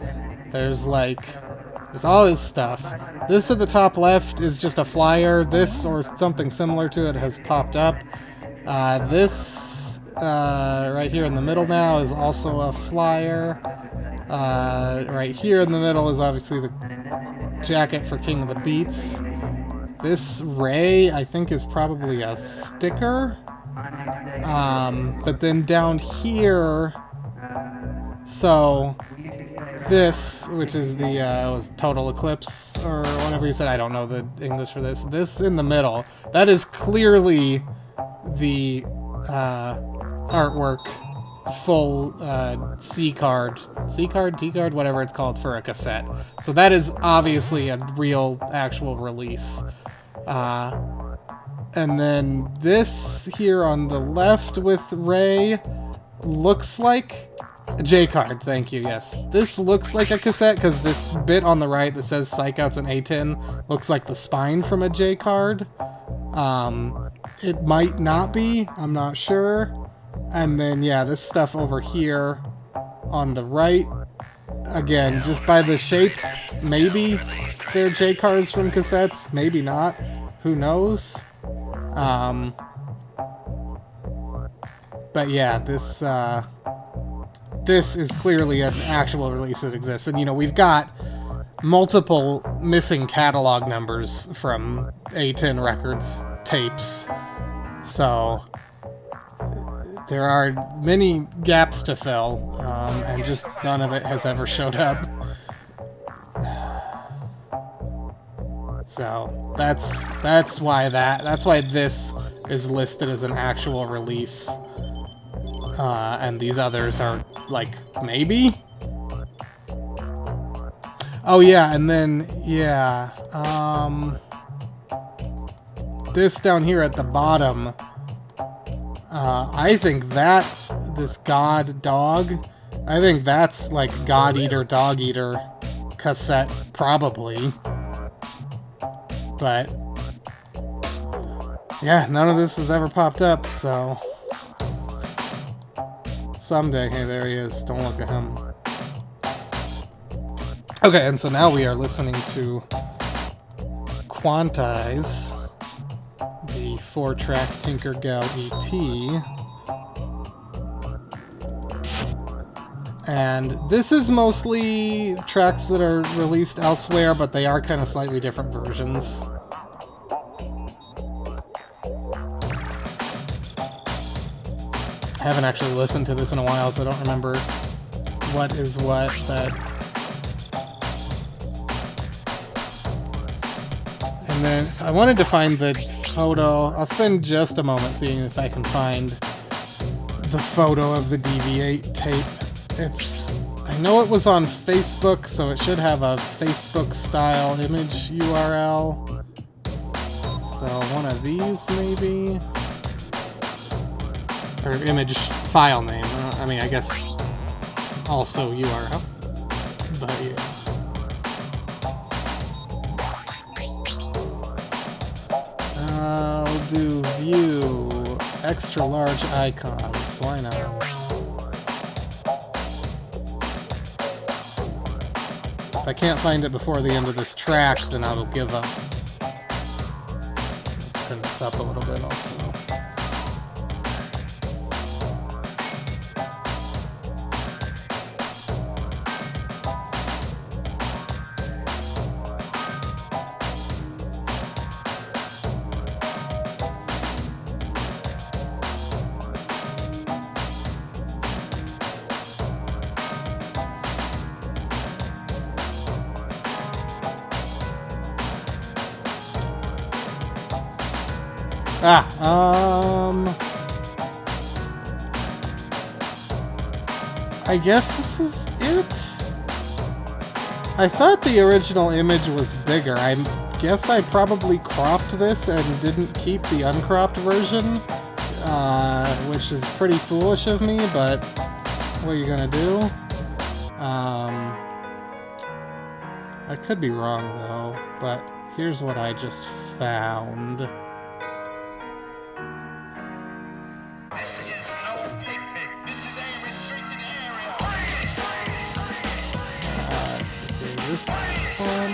there's all this stuff. This at the top left is just a flyer. This, or something similar to it, has popped up. This right here in the middle now is also a flyer. Right here in the middle is obviously the jacket for King of the Beats. This Ray, I think, is probably a sticker. But then down here, so this, which is the was Total Eclipse or whatever you said, I don't know the English for this. This in the middle, that is clearly the artwork, full C card, T card, whatever it's called for a cassette. So that is obviously a real, actual release. And then this here on the left with Ray looks like a J card. Thank you. Yes, this looks like a cassette because this bit on the right that says Psychouts and A10 looks like the spine from a J card. It might not be. I'm not sure. And then yeah, this stuff over here on the right, again, just by the shape, maybe they're J cards from cassettes. Maybe not. Who knows? But yeah, this is clearly an actual release that exists, and you know, we've got multiple missing catalog numbers from A10 Records tapes, so there are many gaps to fill, and just none of it has ever showed up. So that's why this is listed as an actual release, and these others are like maybe. Oh yeah, and then yeah, this down here at the bottom. I think that this God Dog, I think that's like God Eater Dog Eater cassette probably. But yeah, none of this has ever popped up, so someday. Hey, there he is. Don't look at him. Okay, and so now we are listening to Quantize, the 4-track Tinkergal EP. And this is mostly tracks that are released elsewhere, but they are kind of slightly different versions. I haven't actually listened to this in a while, so I don't remember what is what, but... And then, so I wanted to find the photo. I'll spend just a moment seeing if I can find the photo of the DV8 tape. I know it was on Facebook, so it should have a Facebook-style image URL. So one of these, maybe? Or image file name. I mean, I guess also URL. But yeah. I'll do view extra large icons. Why not? If I can't find it before the end of this track, then I will give up. Turn this up a little bit also. I guess this is it? I thought the original image was bigger. I guess I probably cropped this and didn't keep the uncropped version, which is pretty foolish of me, but what are you gonna do? I could be wrong though, but here's what I just found. This one.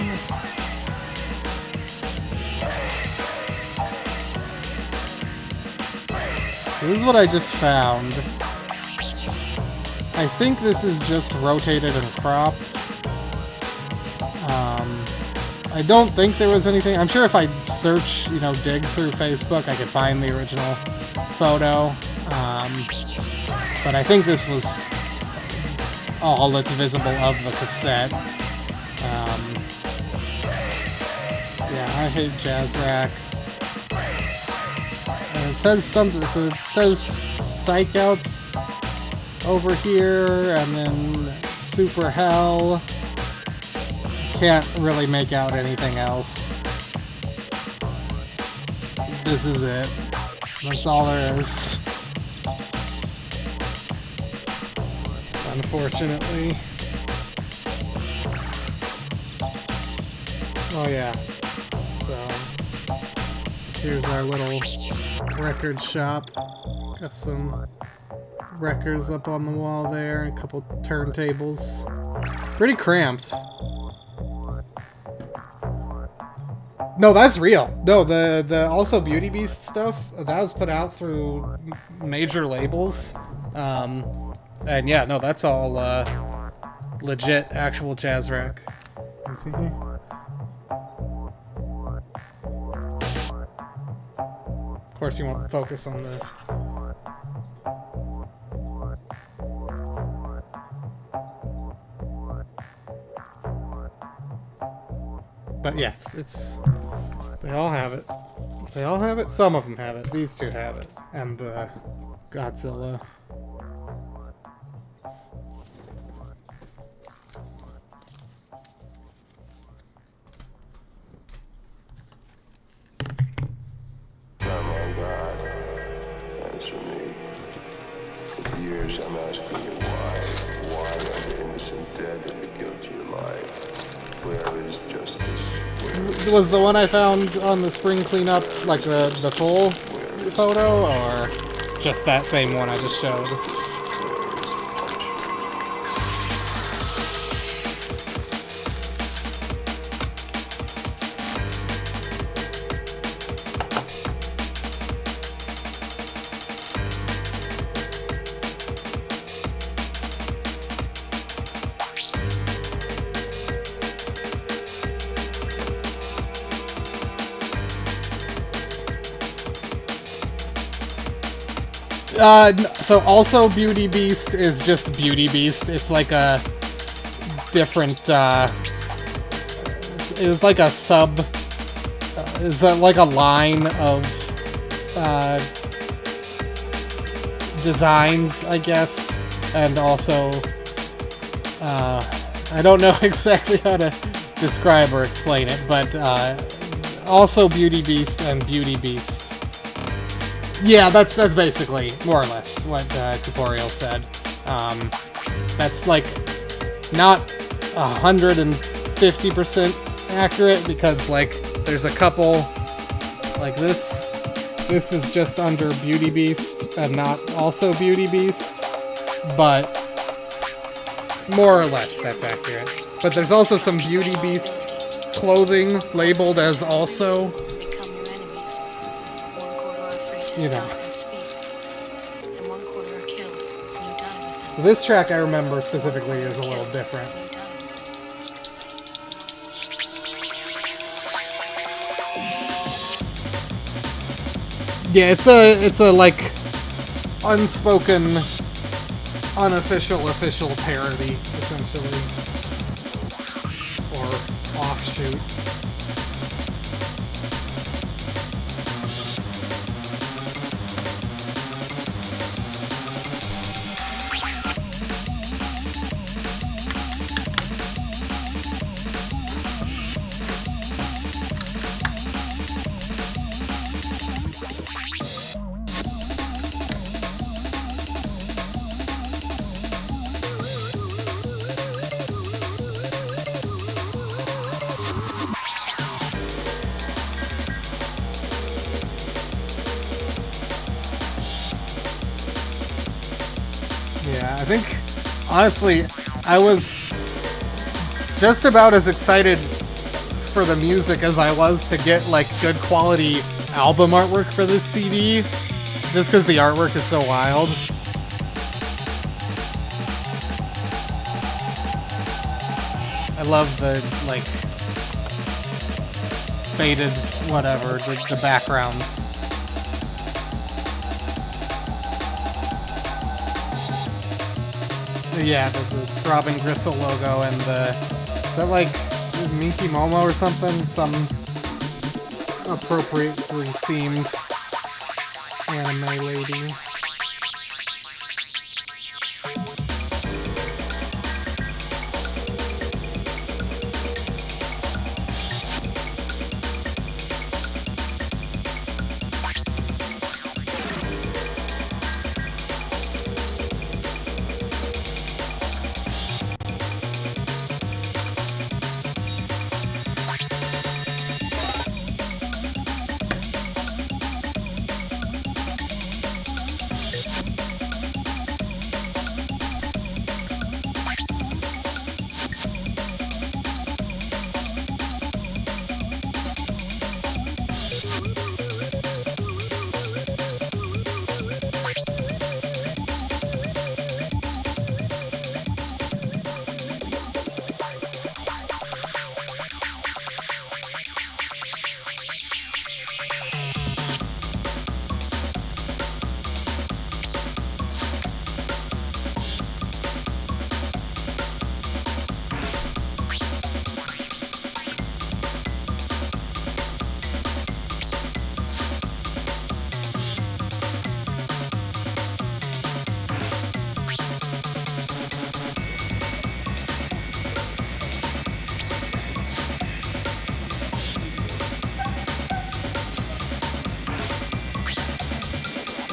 This is what I just found. I think this is just rotated and cropped. I don't think there was anything. I'm sure if I search, dig through Facebook, I could find the original photo. But I think this was all that's visible of the cassette. Yeah, I hate Jazzrack. And it says something, so it says Psych Outs over here, and then Super Hell. Can't really make out anything else. This is it. That's all there is. Unfortunately. Oh yeah. So here's our little record shop. Got some records up on the wall there, and a couple turntables. Pretty cramped. No, that's real. No, the also Beauty Beast stuff, that was put out through major labels. And yeah, no, that's all legit, actual Jazzrack. Can you see here? Of course, you won't focus on the... But yeah, it's they all have it. They all have it. Some of them have it. These two have it. And Godzilla. Come on, God, answer me. For years I'm asking you why are the innocent dead and the guilty alive? Where is justice? Was the one I found on the spring cleanup like the full photo, or just that same one I just showed? So also Beauty Beast is just Beauty Beast. It's like a different, it was like a sub, is that like a line of, designs, I guess, and also, I don't know exactly how to describe or explain it, but, also Beauty Beast and Beauty Beast. Yeah, that's basically, more or less, what Corporeal said. That's, like, not 150% accurate, because, like, there's a couple, like this. This is just under Beauty Beast, and not also Beauty Beast, but more or less that's accurate. But there's also some Beauty Beast clothing labeled as also. Become your enemies. 1/4 are afraid to You know. stealth and speak, and 1/4 are killed, and you die with them. This track I remember specifically is a little different. You die. Yeah, it's a like unspoken, unofficial, official parody, essentially. Or offshoot. Yeah, I think, honestly, I was just about as excited for the music as I was to get, like, good quality album artwork for this CD, just because the artwork is so wild. I love the, like, faded, whatever, the backgrounds. Yeah, the throbbing gristle logo and the... Is that like Minky Momo or something? Some appropriately themed anime lady.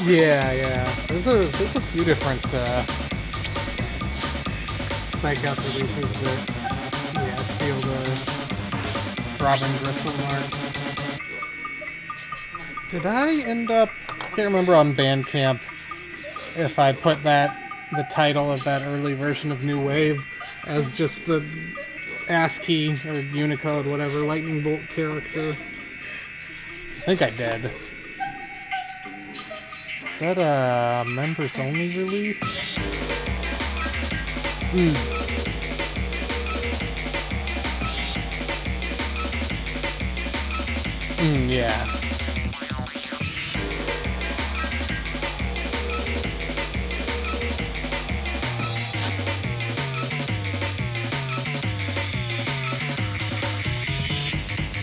Yeah. There's a few different Psychouts releases that steal the throbbing gristle art. Did I end up? I can't remember on Bandcamp if I put the title of that early version of New Wave as just the ASCII or Unicode, whatever, lightning bolt character. I think I did. Is that a members only release? Yeah.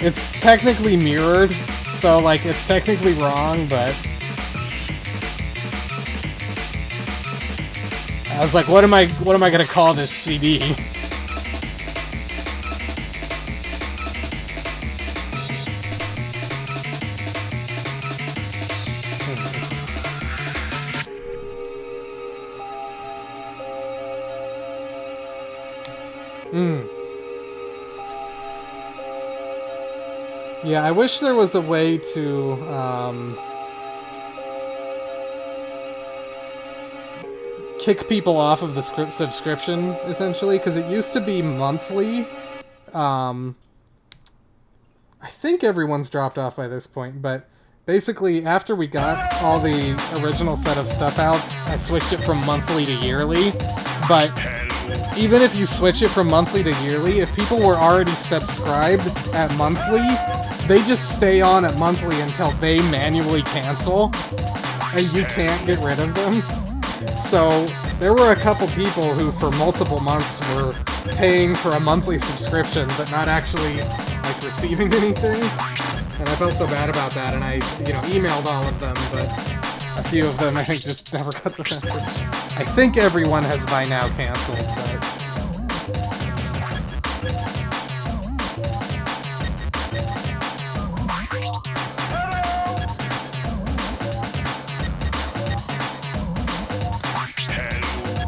It's technically mirrored, so like it's technically wrong, but I was like, what am I gonna call this CD? Yeah, I wish there was a way to kick people off of the subscription, essentially, because it used to be monthly. I think everyone's dropped off by this point, but basically, after we got all the original set of stuff out, I switched it from monthly to yearly. But even if you switch it from monthly to yearly, if people were already subscribed at monthly, they just stay on at monthly until they manually cancel, and you can't get rid of them. So there were a couple people who for multiple months were paying for a monthly subscription but not actually like receiving anything. And I felt so bad about that, and I, emailed all of them, but a few of them I think just never got the message. I think everyone has by now canceled,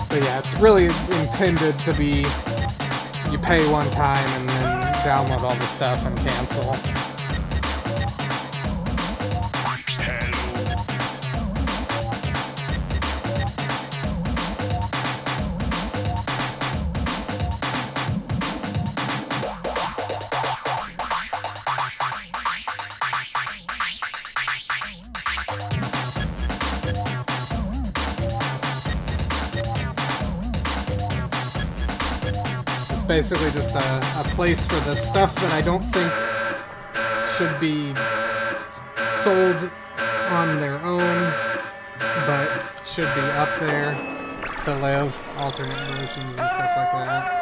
but yeah, it's really intended to be you pay one time and then download all the stuff and cancel. Basically just a place for the stuff that I don't think should be sold on their own, but should be up there to live, alternate versions and stuff like that.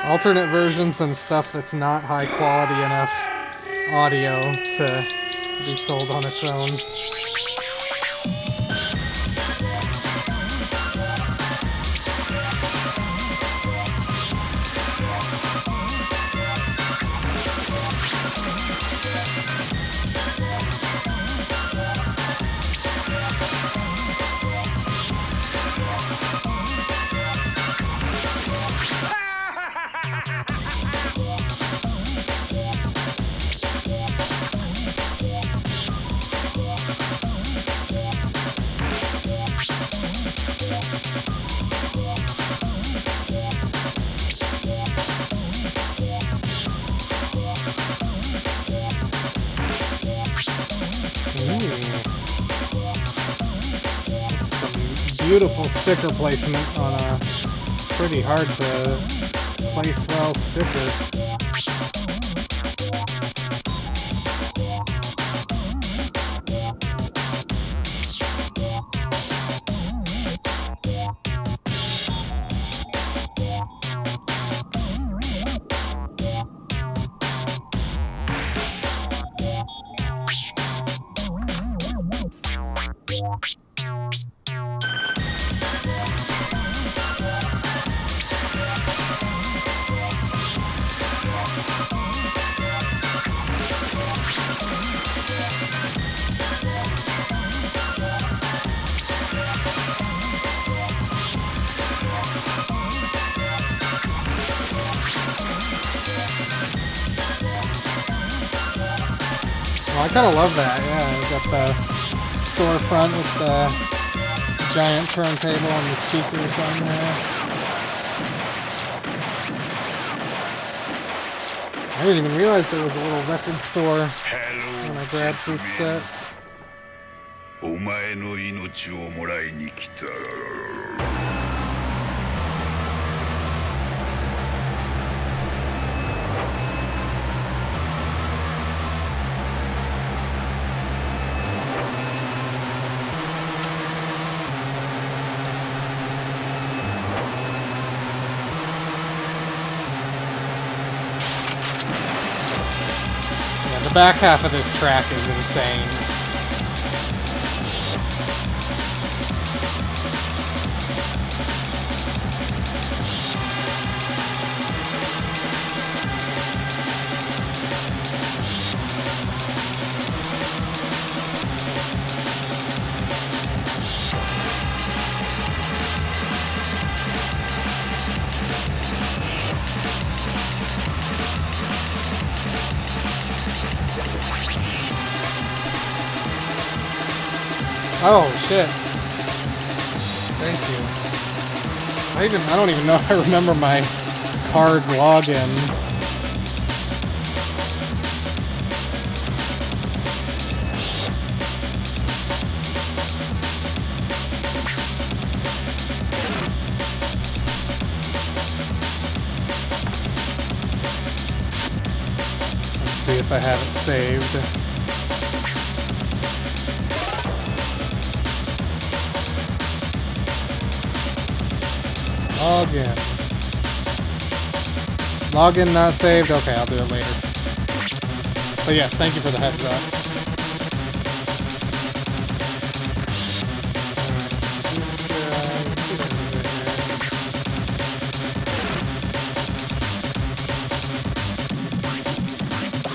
Alternate versions and stuff that's not high quality enough audio to be sold on its own. Beautiful sticker placement on a pretty hard to place well sticker. Well, I kind of love that, yeah. We've got the storefront with the giant turntable and the speakers on there. I didn't even realize there was a little record store when I grabbed this set. お前の命をもらいに来た。The back half of this track is insane. Oh, shit. Thank you. I don't even know if I remember my card login. Let's see if I have it saved. Login. Login not saved? Okay, I'll do it later. But yes, thank you for the heads up.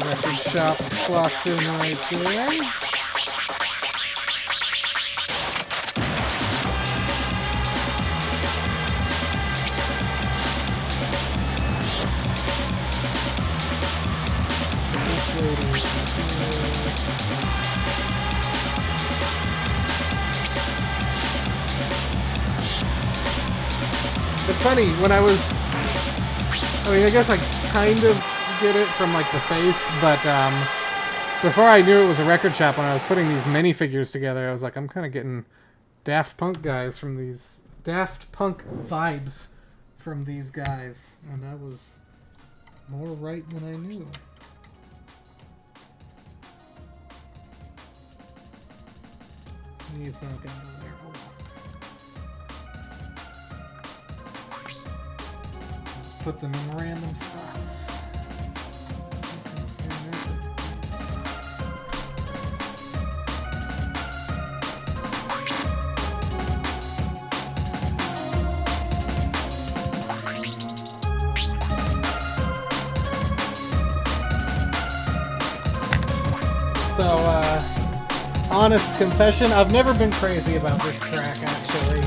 Record shop slots in right there. It's funny, when I mean, I guess I kind of get it from, like, the face, but, before I knew it was a record shop, when I was putting these minifigures together, I was like, I'm kind of getting Daft Punk guys from these, Daft Punk vibes from these guys, and I was more right than I knew. He's not going to go there. Hold on. Just put them in random spots. So, honest confession, I've never been crazy about this track, actually.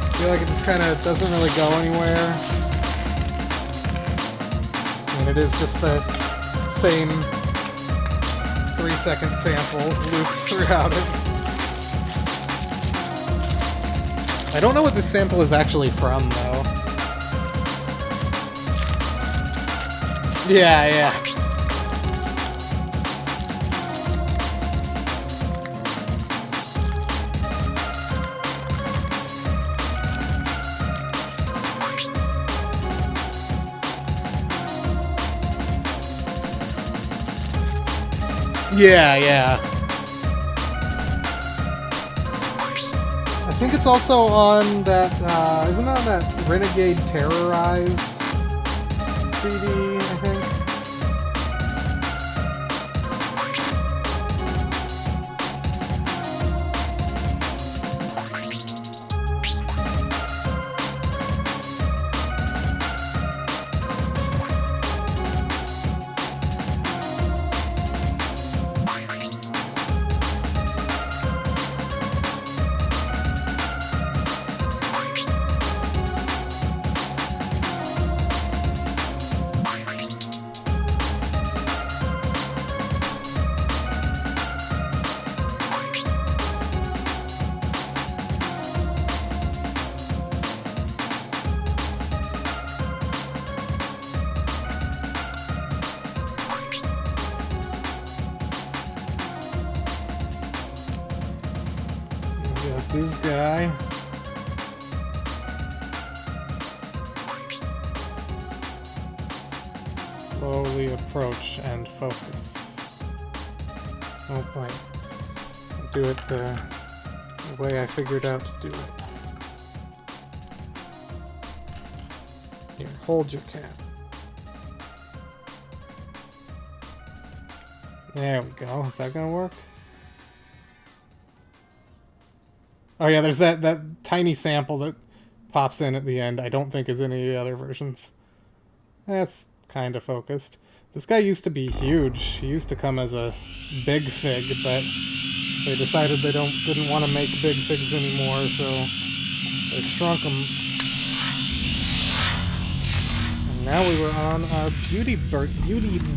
I feel like it just kind of doesn't really go anywhere. And it is just the same 3-second sample looped throughout it. I don't know what this sample is actually from, though. Yeah. Yeah. I think it's also on that, isn't it on that Renegade Terrorize CD, I think? This guy. Slowly approach and focus. Oh wait. Do it the way I figured out to do it. Here, hold your cap. There we go. Is that gonna work? Oh yeah, there's that tiny sample that pops in at the end. I don't think is in any other versions. That's kind of focused. This guy used to be huge. He used to come as a big fig, but They decided they didn't want to make big things anymore, so they shrunk them. And now we were on our Beauty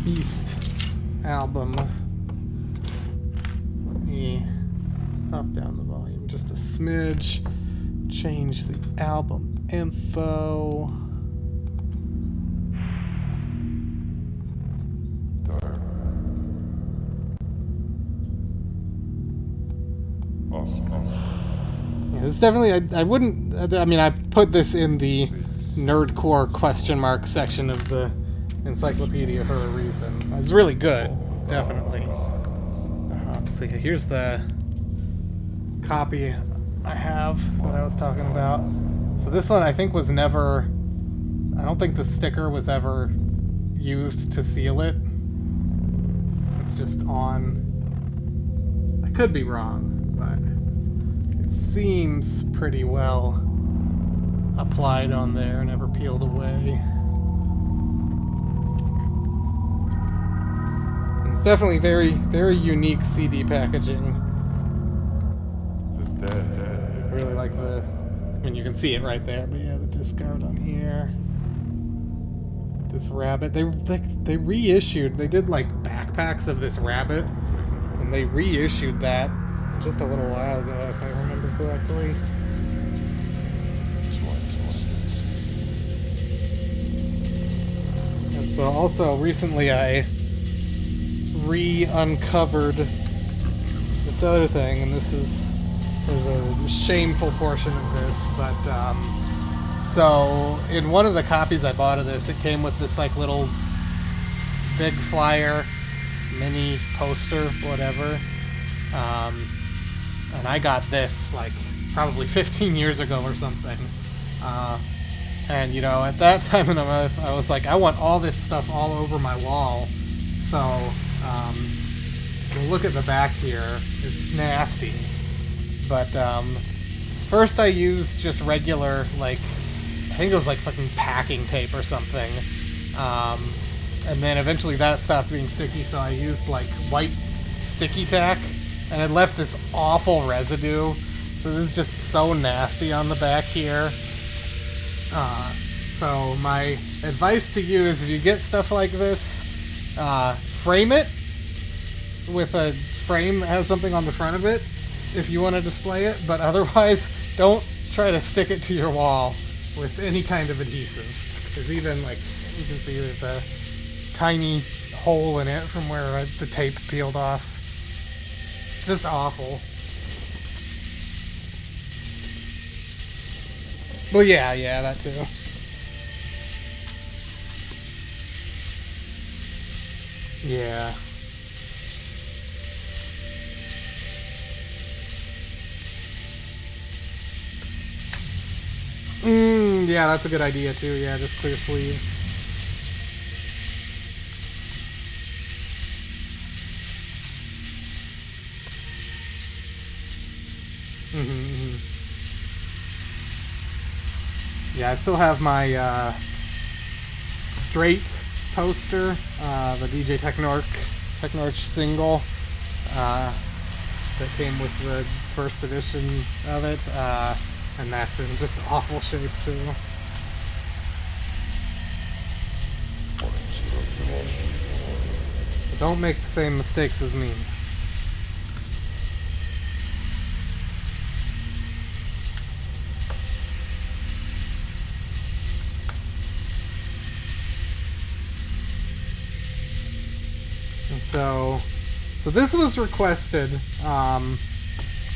Beast album. Let me pop down the volume just a smidge. Change the album info. Yeah, it's definitely, I wouldn't, I mean, I put this in the nerdcore question mark section of the encyclopedia for a reason. It's really good, definitely. So here's the copy I have that I was talking about. So this one I think was never, I don't think the sticker was ever used to seal it. It's just on, I could be wrong, but it seems pretty well applied on there, never peeled away. It's definitely very, very unique CD packaging. I really like the, I mean, you can see it right there, but yeah, the discard on here. This rabbit, they reissued, they did like backpacks of this rabbit, and they reissued that just a little while ago, if I remember correctly. And so also recently I re-uncovered this other thing, and this is, there's a shameful portion of this, but so in one of the copies I bought of this, it came with this like little big flyer mini poster, whatever, and I got this like probably 15 years ago or something, and you know, at that time in my life I was like, I want all this stuff all over my wall. So we'll look at the back here, it's nasty. But first I used just regular, like, I think it was like fucking packing tape or something. And then eventually that stopped being sticky, so I used like white sticky tack, and it left this awful residue. So this is just so nasty on the back here. So my advice to you is, if you get stuff like this, frame it with a frame that has something on the front of it if you want to display it, but otherwise don't try to stick it to your wall with any kind of adhesive. There's even, like, you can see there's a tiny hole in it from where the tape peeled off. Just awful. Well, yeah, that too. Yeah. Yeah, that's a good idea too. Yeah, just clear sleeves. Yeah, I still have my straight poster, the DJ Technorch single that came with the first edition of it, and that's in just awful shape too. But don't make the same mistakes as me. So this was requested,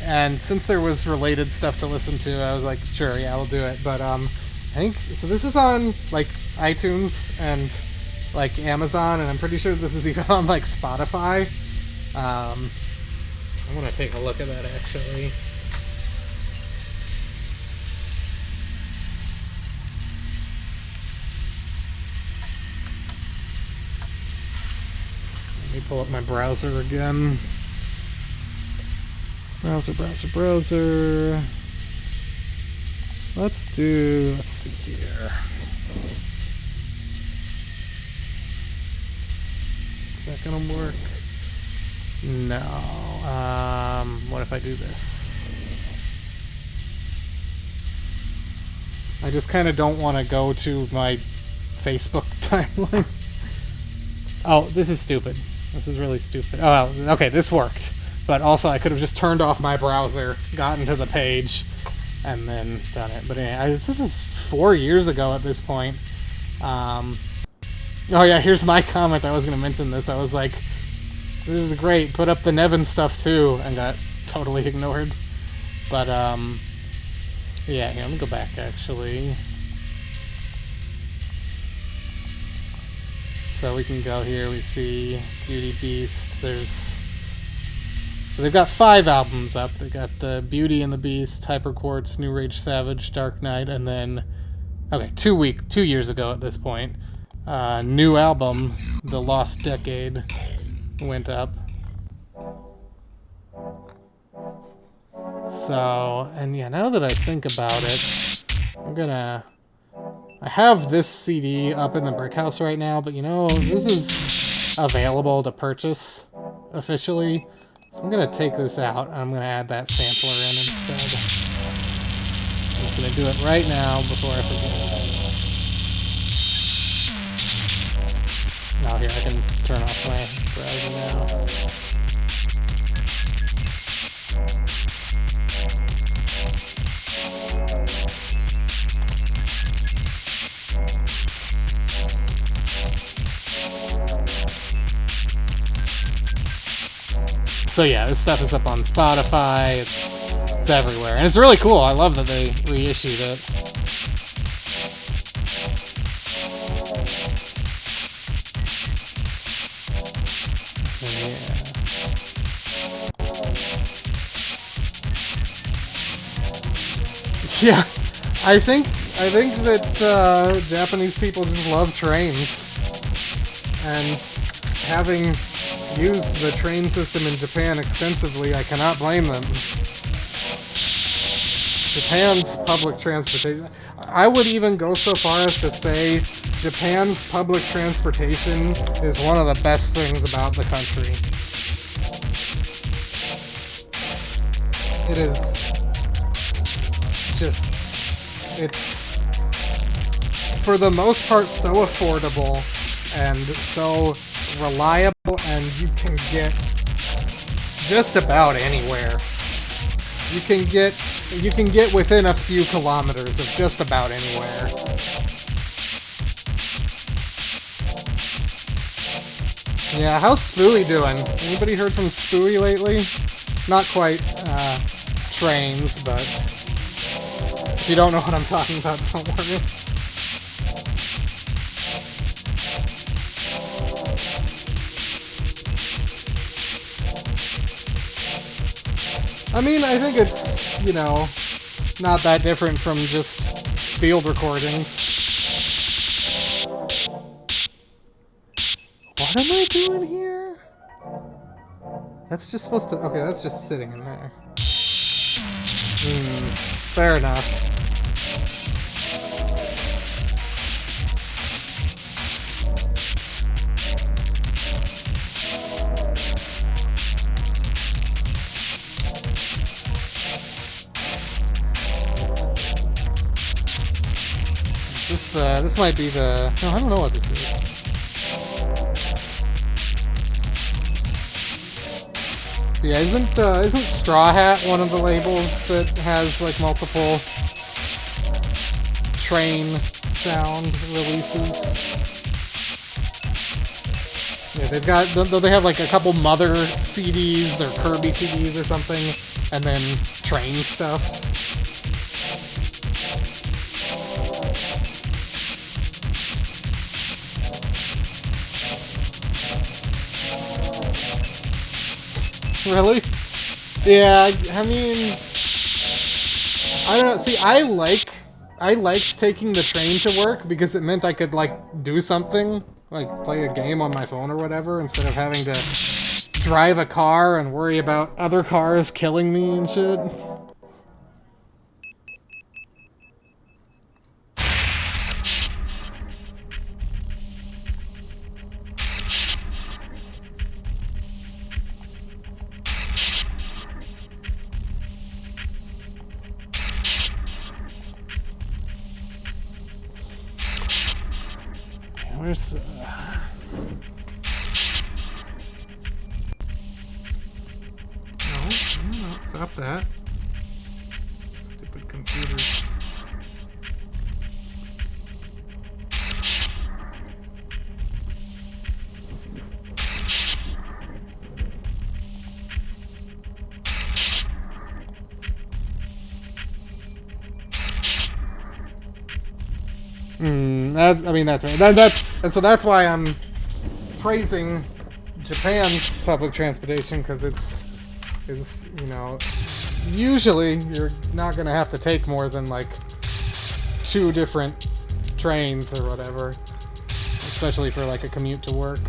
and since there was related stuff to listen to, I was like, sure, yeah, I'll do it. But I think so. This is on like iTunes and like Amazon, and I'm pretty sure this is even on like Spotify. I'm gonna take a look at that actually. Let me pull up my browser again. Browser. Let's see here. Is that gonna work? No. What if I do this? I just kind of don't want to go to my Facebook timeline. Oh, this is stupid. This is really stupid. Oh, okay, this worked. But also, I could have just turned off my browser, gotten to the page, and then done it. But anyway, this is 4 years ago at this point. Oh yeah, here's my comment. I was going to mention this. I was like, this is great. Put up the Neven stuff too, and got totally ignored. But, yeah, here, let me go back, actually. So we can go here, we see Beauty Beast, so they've got 5 albums up. They got the Beauty and the Beast, Hyper Quartz, New Rage Savage, Dark Knight, and then, okay, 2 years ago at this point, new album, The Lost Decade, went up. So, and yeah, now that I think about it, I have this CD up in the Brick House right now, but you know, this is available to purchase officially. So I'm gonna take this out, and I'm gonna add that sampler in instead. I'm just gonna do it right now before I forget. Now here, I can turn off my browser now. So yeah, this stuff is up on Spotify, it's everywhere, and it's really cool. I love that they reissued it. Yeah, I think that Japanese people just love trains, and having used the train system in Japan extensively, I cannot blame them. Japan's public transportation... I would even go so far as to say Japan's public transportation is one of the best things about the country. It is just... it's, for the most part, so affordable and so reliable, and you can get just about anywhere. You can get within a few kilometers of just about anywhere. Yeah, how's Spooey doing? Anybody heard from Spooey lately? Not quite trains, but if you don't know what I'm talking about, don't worry. I mean, I think it's, you know, not that different from just field recordings. What am I doing here? That's just supposed to... okay, that's just sitting in there. Fair enough. This might be the... no, I don't know what this is. Yeah, isn't Straw Hat one of the labels that has like multiple train sound releases? Yeah, they've got... they have like a couple Mother CDs or Kirby CDs or something, and then train stuff. Really? Yeah, I mean, I don't know. See, I liked taking the train to work because it meant I could, like, do something, like play a game on my phone or whatever, instead of having to drive a car and worry about other cars killing me and shit. Where's... No, stop that. Stupid computers. That's right. That's why I'm praising Japan's public transportation, because it's usually you're not gonna have to take more than like 2 different trains or whatever, especially for like a commute to work.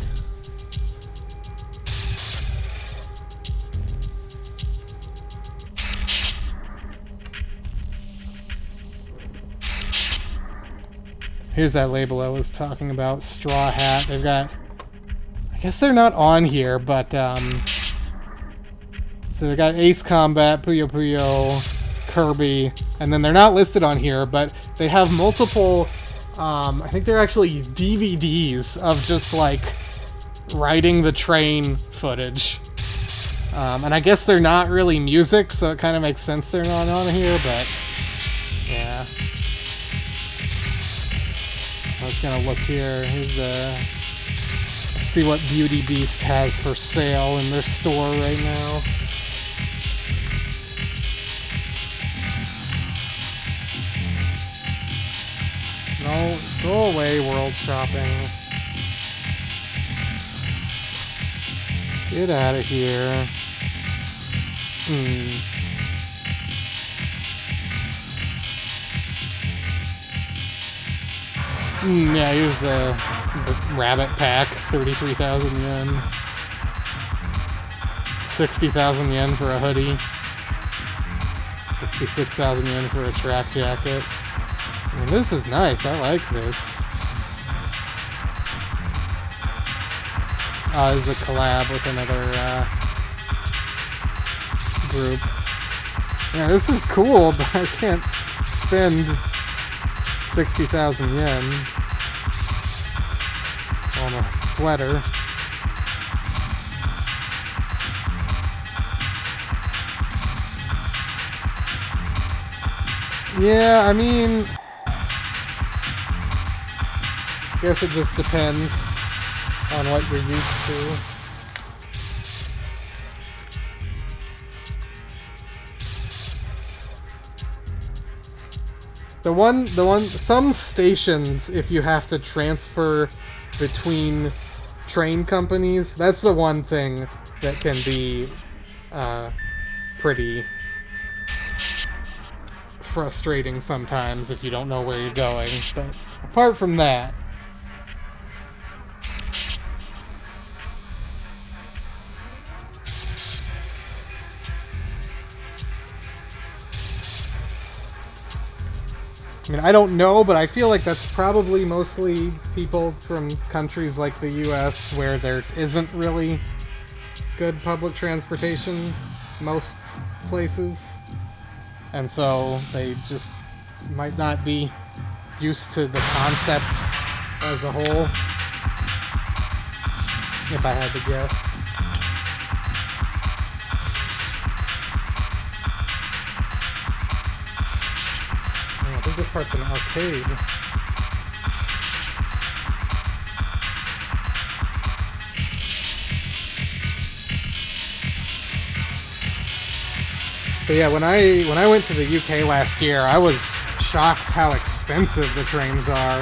Here's that label I was talking about, Straw Hat. They've got... I guess they're not on here, but, so they've got Ace Combat, Puyo Puyo, Kirby, and then they're not listed on here, but they have multiple, I think they're actually DVDs of just, like, riding the train footage. And I guess they're not really music, so it kind of makes sense they're not on here, but, yeah. I was gonna look here. Here's see what Beauty Beast has for sale in their store right now. No, go away, World Shopping. Get out of here. Yeah, here's the rabbit pack, 33,000 yen. 60,000 yen for a hoodie. 66,000 yen for a track jacket. I mean, this is nice, I like this. This is a collab with another group. Yeah, this is cool, but I can't spend 60,000 yen on a sweater. Yeah, I mean, I guess it just depends on what you're used to. Some stations, if you have to transfer between train companies, that's the one thing that can be pretty frustrating sometimes if you don't know where you're going. But apart from that, I mean, I don't know, but I feel like that's probably mostly people from countries like the US where there isn't really good public transportation most places. And so they just might not be used to the concept as a whole, if I had to guess. I think this part's an arcade. But yeah, when I went to the UK last year, I was shocked how expensive the trains are.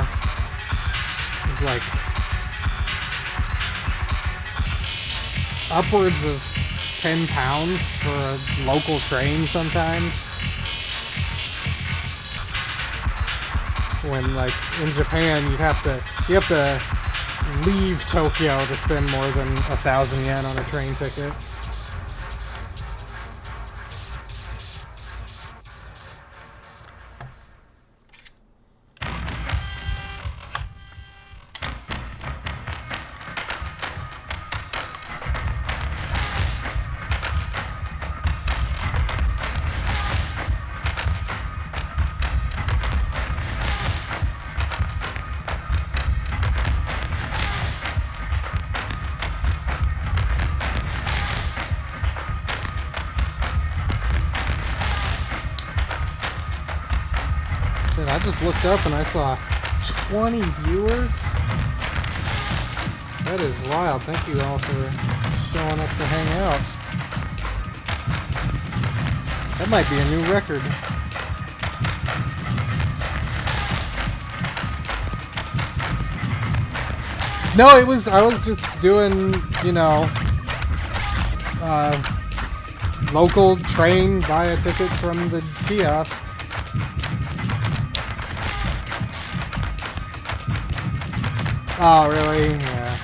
It was like upwards of £10 for a local train sometimes. When, like, in Japan, you have to leave Tokyo to spend more than 1,000 yen on a train ticket. Shit, I just looked up and I saw 20 viewers. That is wild. Thank you all for showing up to hang out. That might be a new record. No, I was just doing, you know, local train, buy a ticket from the kiosk. Oh, really? Yeah.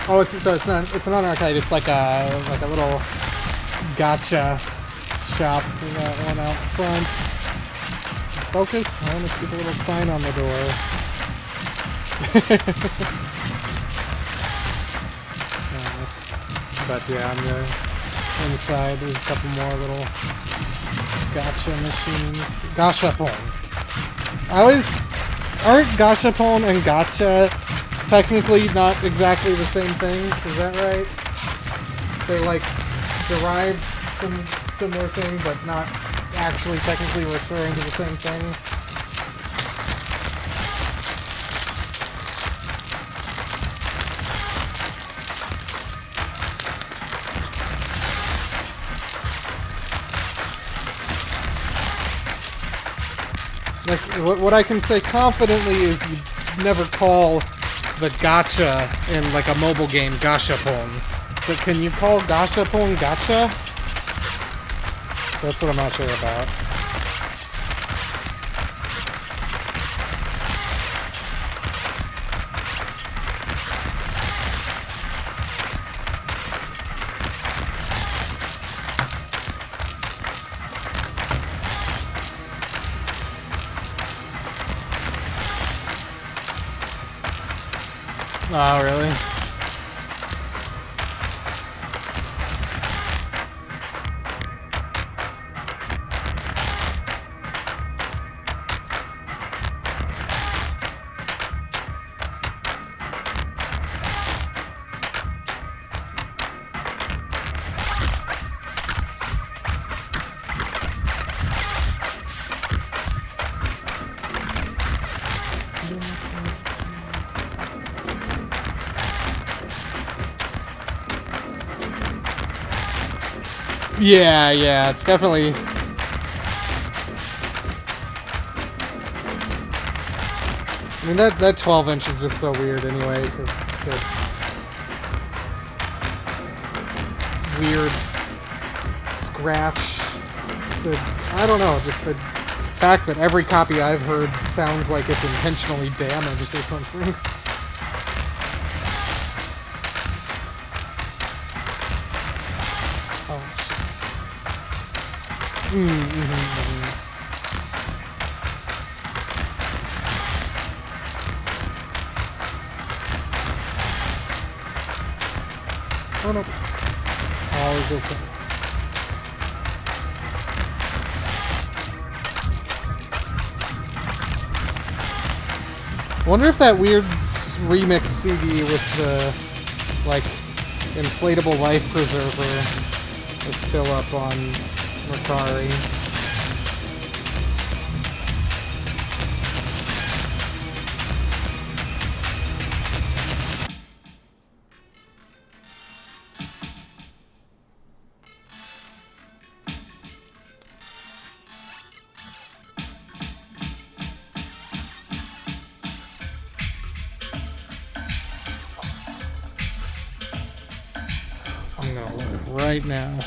Oh, it's not an arcade. It's like a little gotcha shop. We got one out front. Focus. I want to see the little sign on the door. But yeah, on the inside, there's a couple more little gotcha machines. Gashapon. Aren't gashapon and gotcha technically not exactly the same thing? Is that right? They're like derived from similar thing, but not actually technically referring to the same thing. Like, what I can say confidently is you never call the gacha in, like, a mobile game gashapon. But can you call gashapon gacha? That's what I'm not sure about. Oh, really? Yeah, it's definitely... I mean, that 12-inch is just so weird anyway, because the weird scratch, I don't know, just the fact that every copy I've heard sounds like it's intentionally damaged or something. Oh no. Always open. I wonder if that weird remix CD with the, like, inflatable life preserver is still up on Mercari. I'm gonna look right now.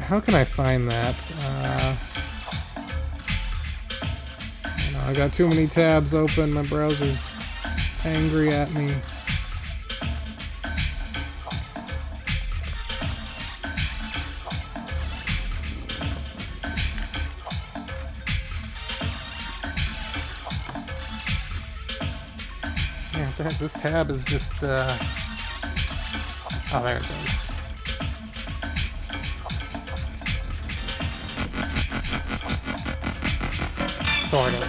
How can I find that? I got too many tabs open. My browser's angry at me. Yeah, this tab is just, oh, there it is. Sort of.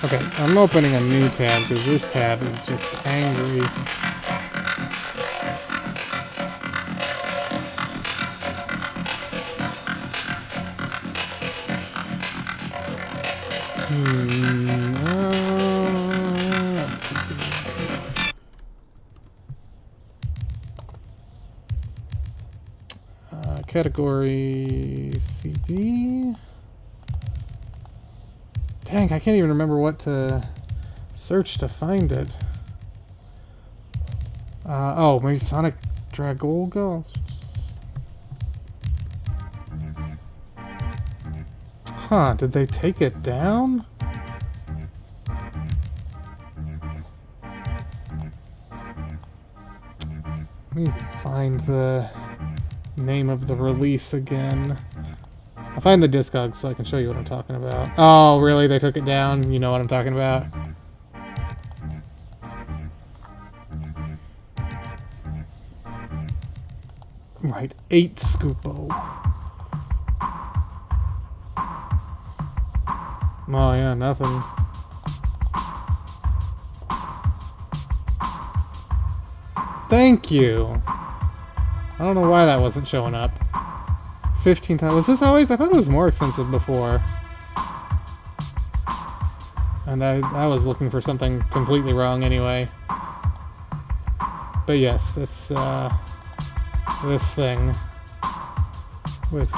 Okay, I'm opening a new tab because this tab is just angry. Let's see. Category CD. Dang, I can't even remember what to search to find it. Oh, maybe Sonic Dragolga? Huh, did they take it down? Let me find the name of the release again. I'll find the Discogs so I can show you what I'm talking about. Oh, really? They took it down? You know what I'm talking about? Right, 8 Scoopo. Oh yeah, nothing. Thank you! I don't know why that wasn't showing up. 15,000. Was this always? I thought it was more expensive before. And I was looking for something completely wrong anyway. But yes, this thing with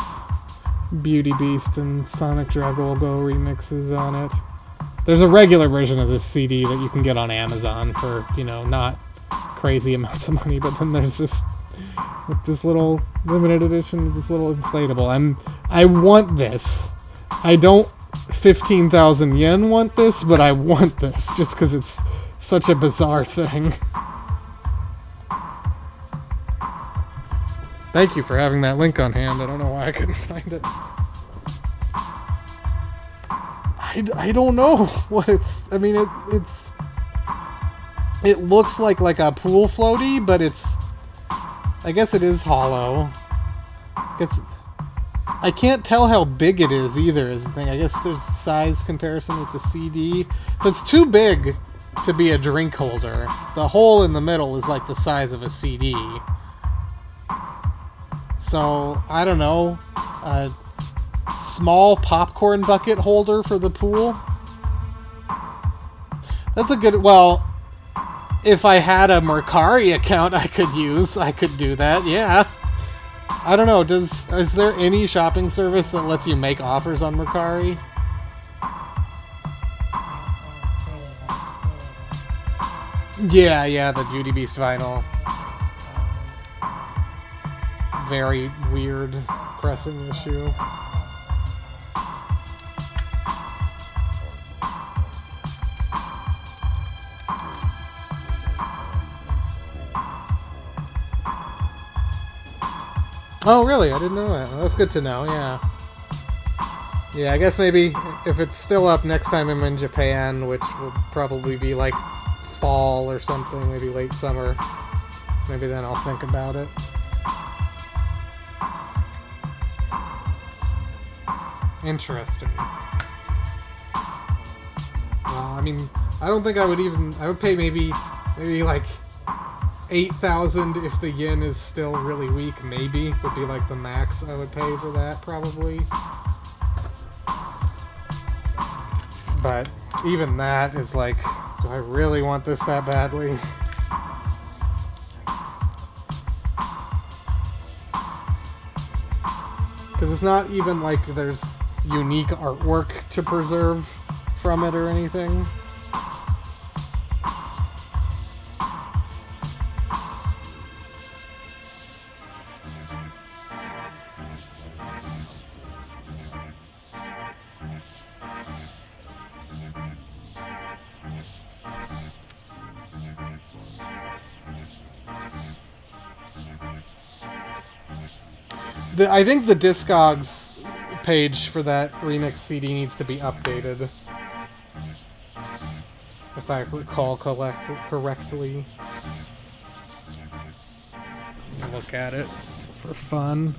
Beauty Beast and Sonic Dragolgo remixes on it. There's a regular version of this CD that you can get on Amazon for, you know, not crazy amounts of money, but then there's this with this little limited edition, this little inflatable. I want this. I don't 15,000 yen want this, but I want this just because it's such a bizarre thing. Thank you for having that link on hand. I don't know why I couldn't find it. I don't know what it's... I mean, it looks like a pool floaty, but it's... I guess it is hollow. I can't tell how big it is either, is the thing. I guess there's size comparison with the CD. So it's too big to be a drink holder. The hole in the middle is like the size of a CD. So, I don't know. A small popcorn bucket holder for the pool? That's a good... Well... If I had a Mercari account I could do that, yeah. I don't know, is there any shopping service that lets you make offers on Mercari? Yeah, the Beauty Beast vinyl. Very weird pressing issue. Oh, really? I didn't know that. Well, that's good to know, yeah. Yeah, I guess maybe if it's still up next time I'm in Japan, which will probably be like fall or something, maybe late summer, maybe then I'll think about it. Interesting. I mean, I don't think I would pay maybe like 8,000 if the yen is still really weak, maybe, would be like the max I would pay for that, probably. But even that is like, do I really want this that badly? Because it's not even like there's unique artwork to preserve from it or anything. I think the Discogs page for that remix CD needs to be updated. if I recall correctly. Look at it for fun.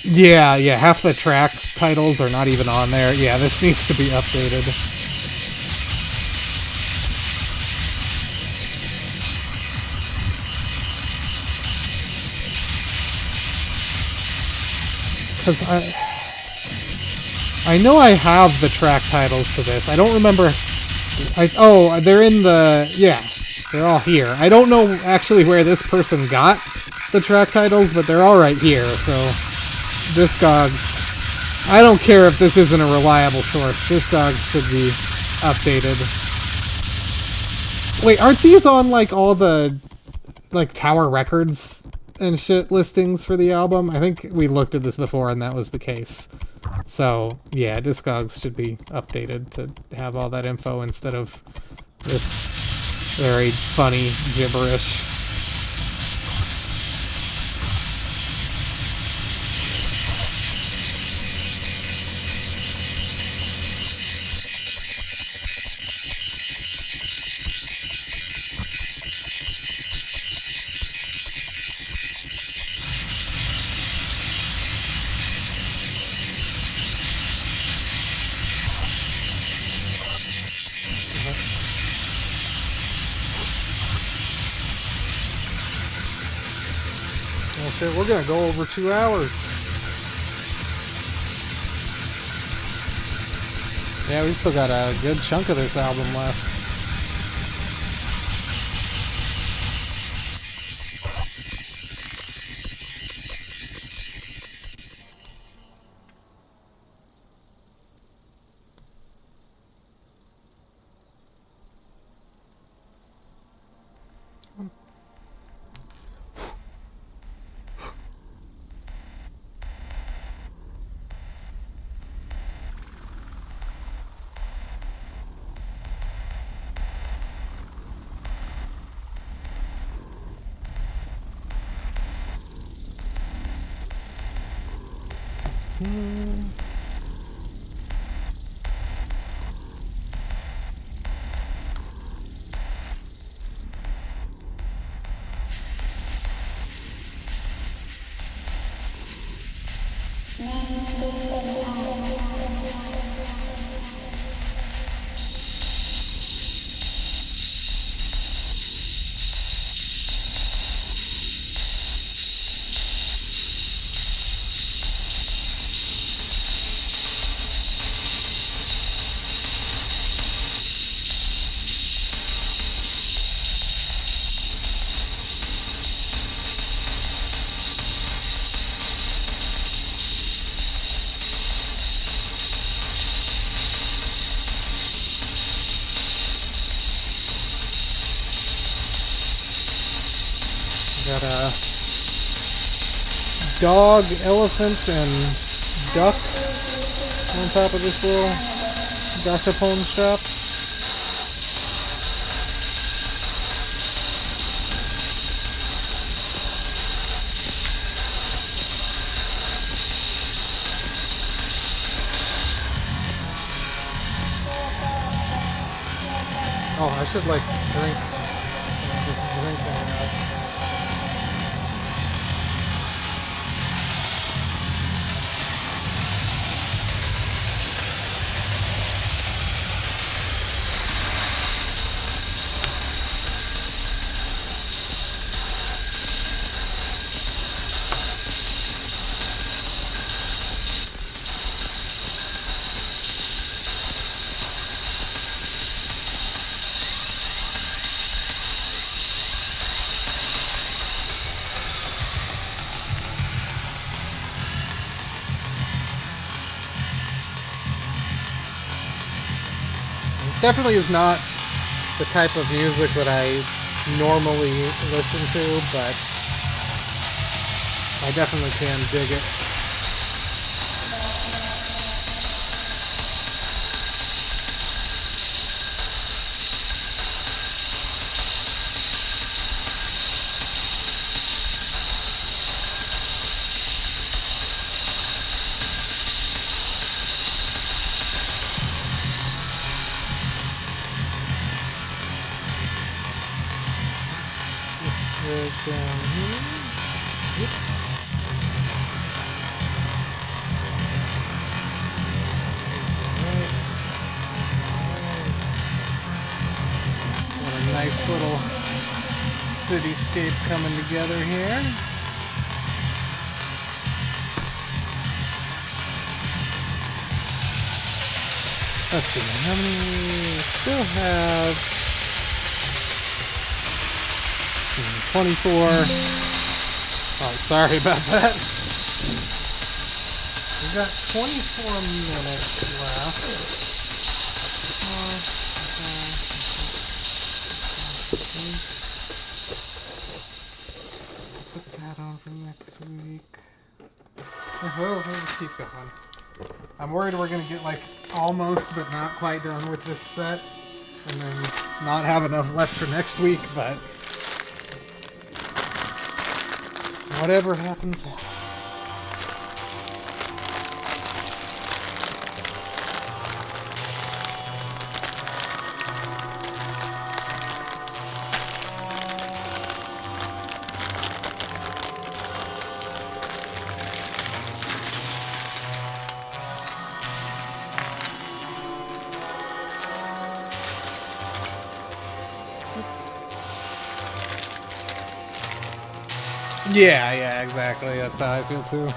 Yeah, half the track titles are not even on there. Yeah, this needs to be updated. Because I know I have the track titles to this. I don't remember... oh, they're in the... Yeah, they're all here. I don't know actually where this person got the track titles, but they're all right here, so... Discogs. I don't care if this isn't a reliable source. Discogs should be updated. Wait, aren't these on, like, all the, like, Tower Records and shit listings for the album? I think we looked at this before and that was the case. So, yeah, Discogs should be updated to have all that info instead of this very funny gibberish. Okay, we're gonna go over 2 hours. Yeah, we still got a good chunk of this album left. Got a dog, elephant, and duck on top of this little gashapon shop. Oh, I should like drink this drink thing out. Definitely is not the type of music that I normally listen to, but I definitely can dig it. Right down here. Yep. What a nice little cityscape coming together here. Let's see, how many we still have? 24. Oh, sorry about that. We've got 24 minutes left. Put that on for next week. Oh, let's keep going. I'm worried we're gonna get like almost but not quite done with this set and then not have enough left for next week, but whatever happens, happens. Yeah, exactly. That's how I feel too.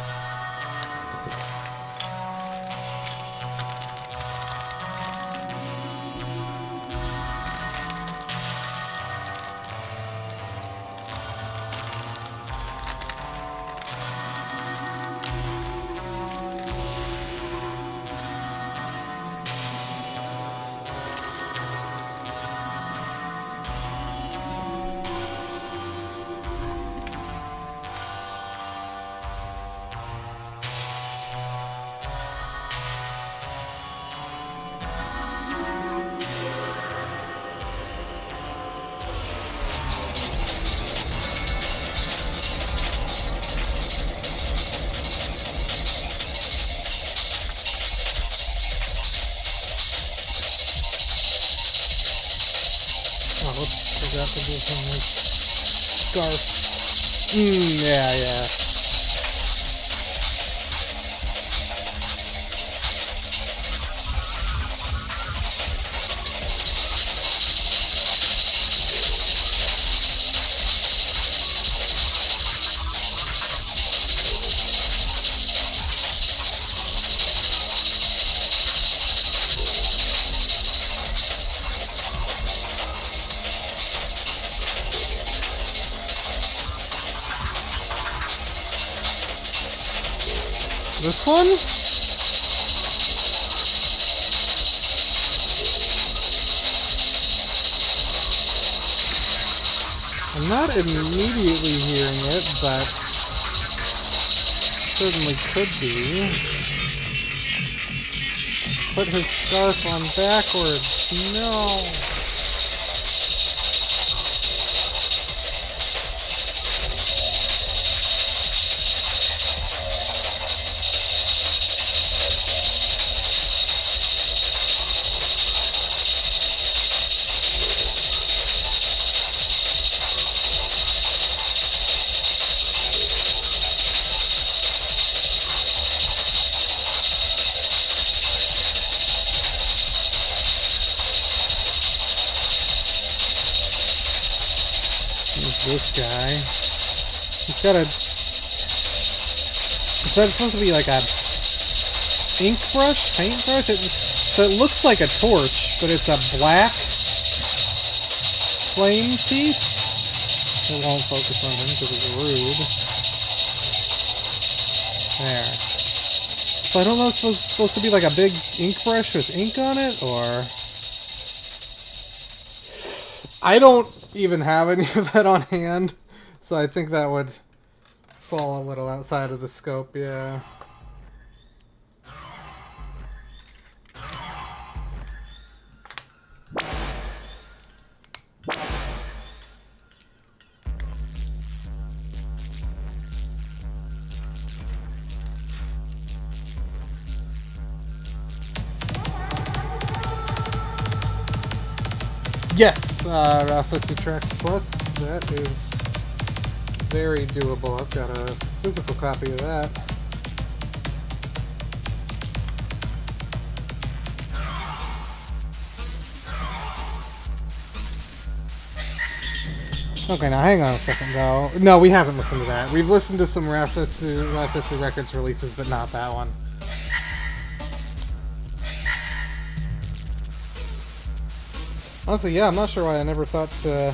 Oh, forgot to do from this scarf. Yeah. This one? I'm not immediately hearing it, but certainly could be. Put his scarf on backwards. No. This guy. He's got a... Is that supposed to be like a ink brush? Paintbrush? So it looks like a torch, but it's a black flame piece. It won't focus on him because it's rude. There. So I don't know if it's supposed to be like a big ink brush with ink on it, or... I don't even have any of that on hand, so I think that would fall a little outside of the scope, yeah. Yes, Rossetti Tracks Plus, that is very doable. I've got a physical copy of that. Okay, now hang on a second though. No, we haven't listened to that. We've listened to some Rasetsu Records releases, but not that one. Honestly, yeah, I'm not sure why I never thought to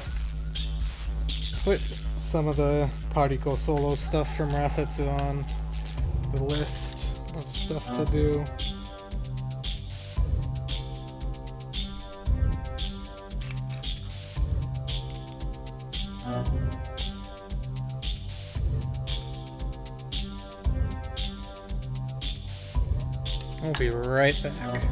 put some of the Particle solo stuff from Rasetsu on the list of stuff to do. I'll be right back.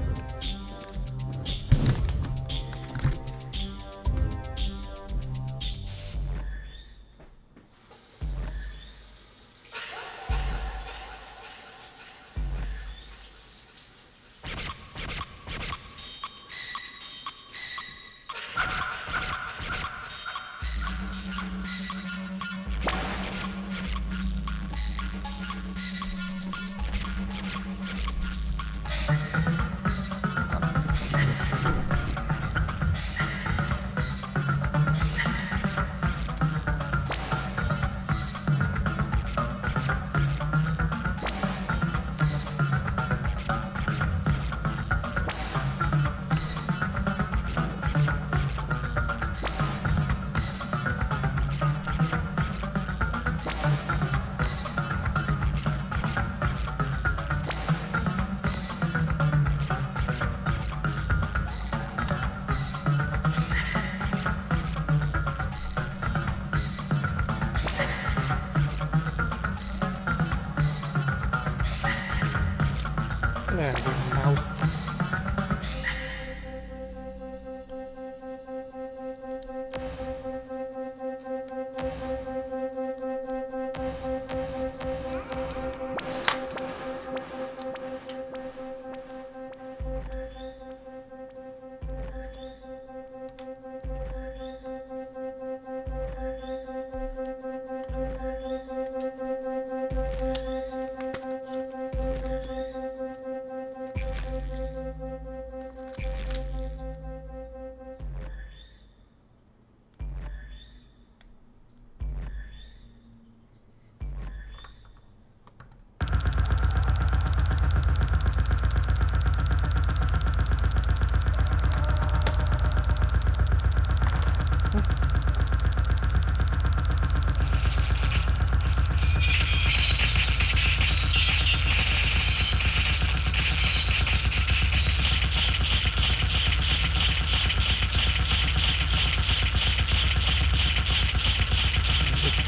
Yeah, you mouse.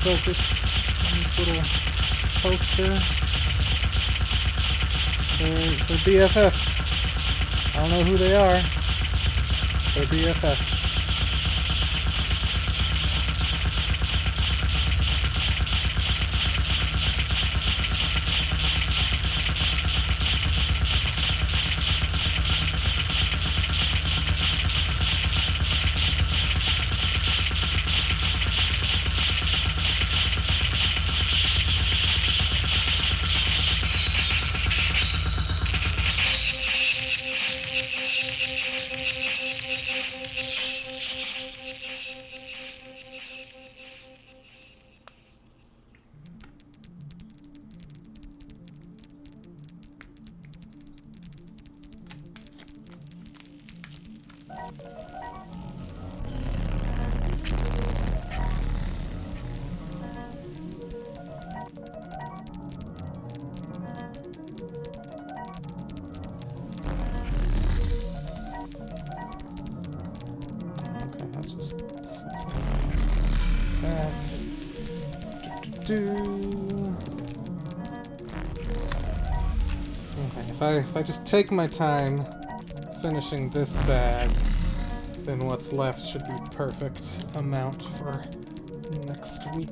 Focus on this little poster. They're BFFs. I don't know who they are. They're BFFs. Okay, if I just take my time finishing this bag, then what's left should be perfect amount for next week.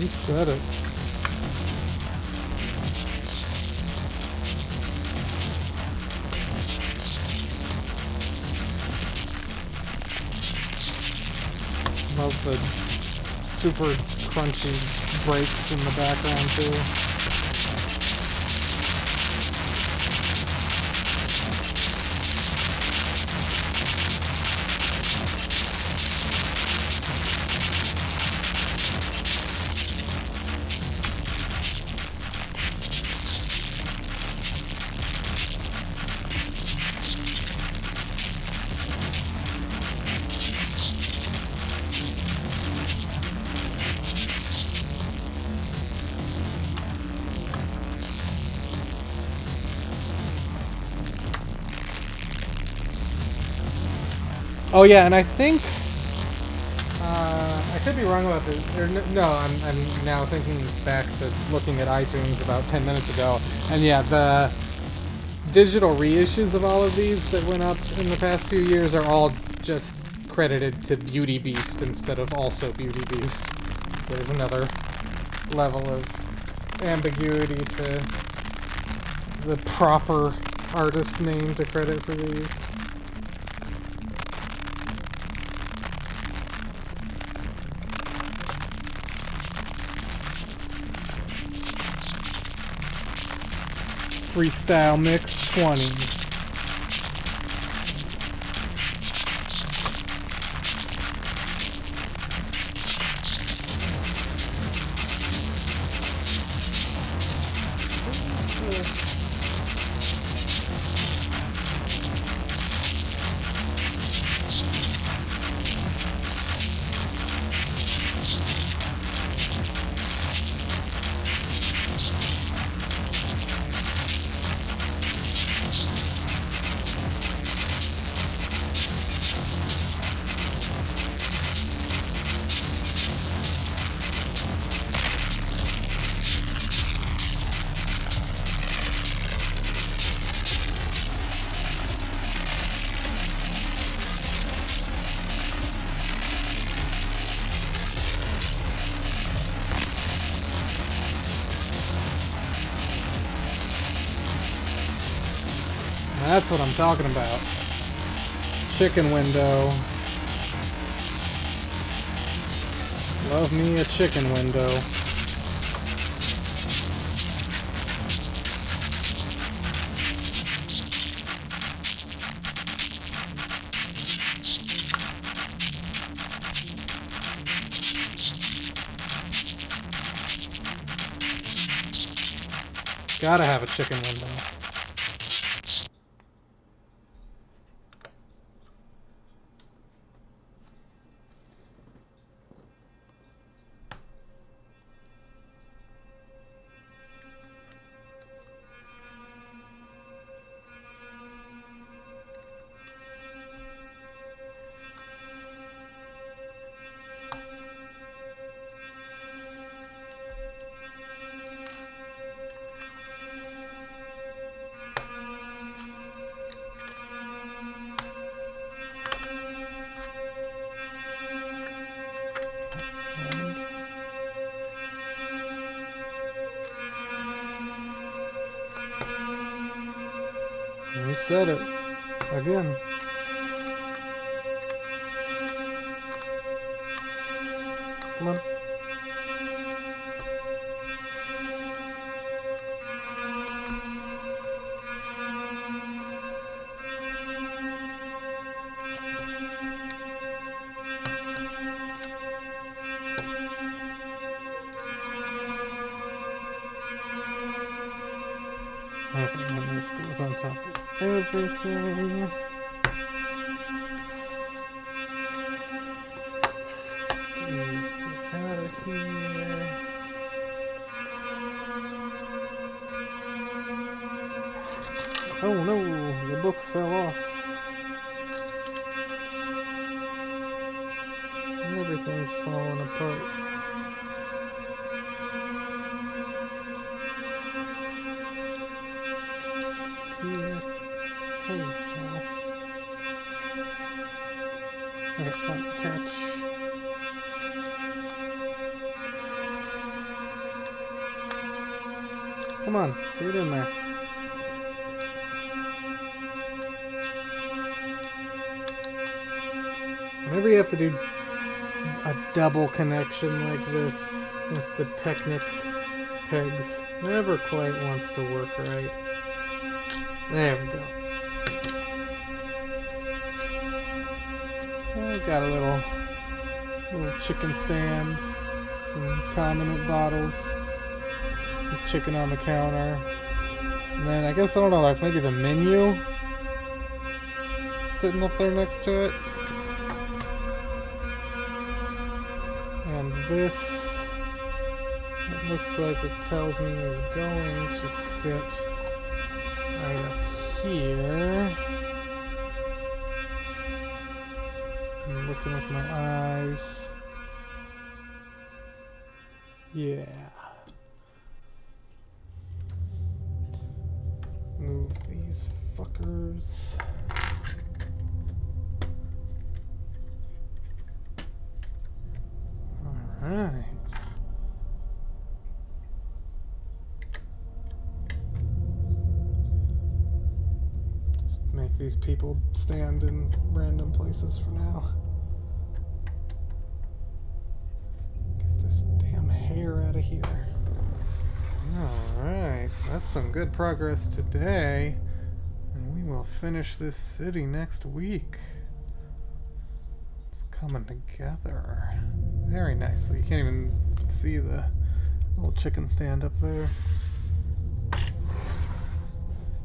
You said it. Love the super crunchy breaks in the background too. Oh yeah, and I think I could be wrong about this. Or no, I'm now thinking back to looking at iTunes about 10 minutes ago, and yeah, the digital reissues of all of these that went up in the past few years are all just credited to Beauty Beast instead of also Beauty Beast. There's another level of ambiguity to the proper artist name to credit for these. Freestyle Mix 20. That's what I'm talking about. Chicken window. Love me a chicken window. Gotta have a chicken window. You said it. Again. Come on. Okay, and this goes on top of everything. Please get out of here. Oh no, the book fell off. Everything's falling apart. Here. Oh no. Okay, come on, catch. Come on, get in there. Whenever you have to do a double connection like this with the Technic pegs, never quite wants to work right. There we go. So I've got a little chicken stand, some condiment bottles, some chicken on the counter, and then I guess, I don't know, that's maybe the menu sitting up there next to it. And this, it looks like it tells me is going to sit right up here. I'm looking with my eyes. Yeah. Move these fuckers. Alright. Just make these people stand in random places for now. Get this damn hair out of here. Alright, so that's some good progress today. And we will finish this city next week. It's coming together very nicely. You can't even see the little chicken stand up there.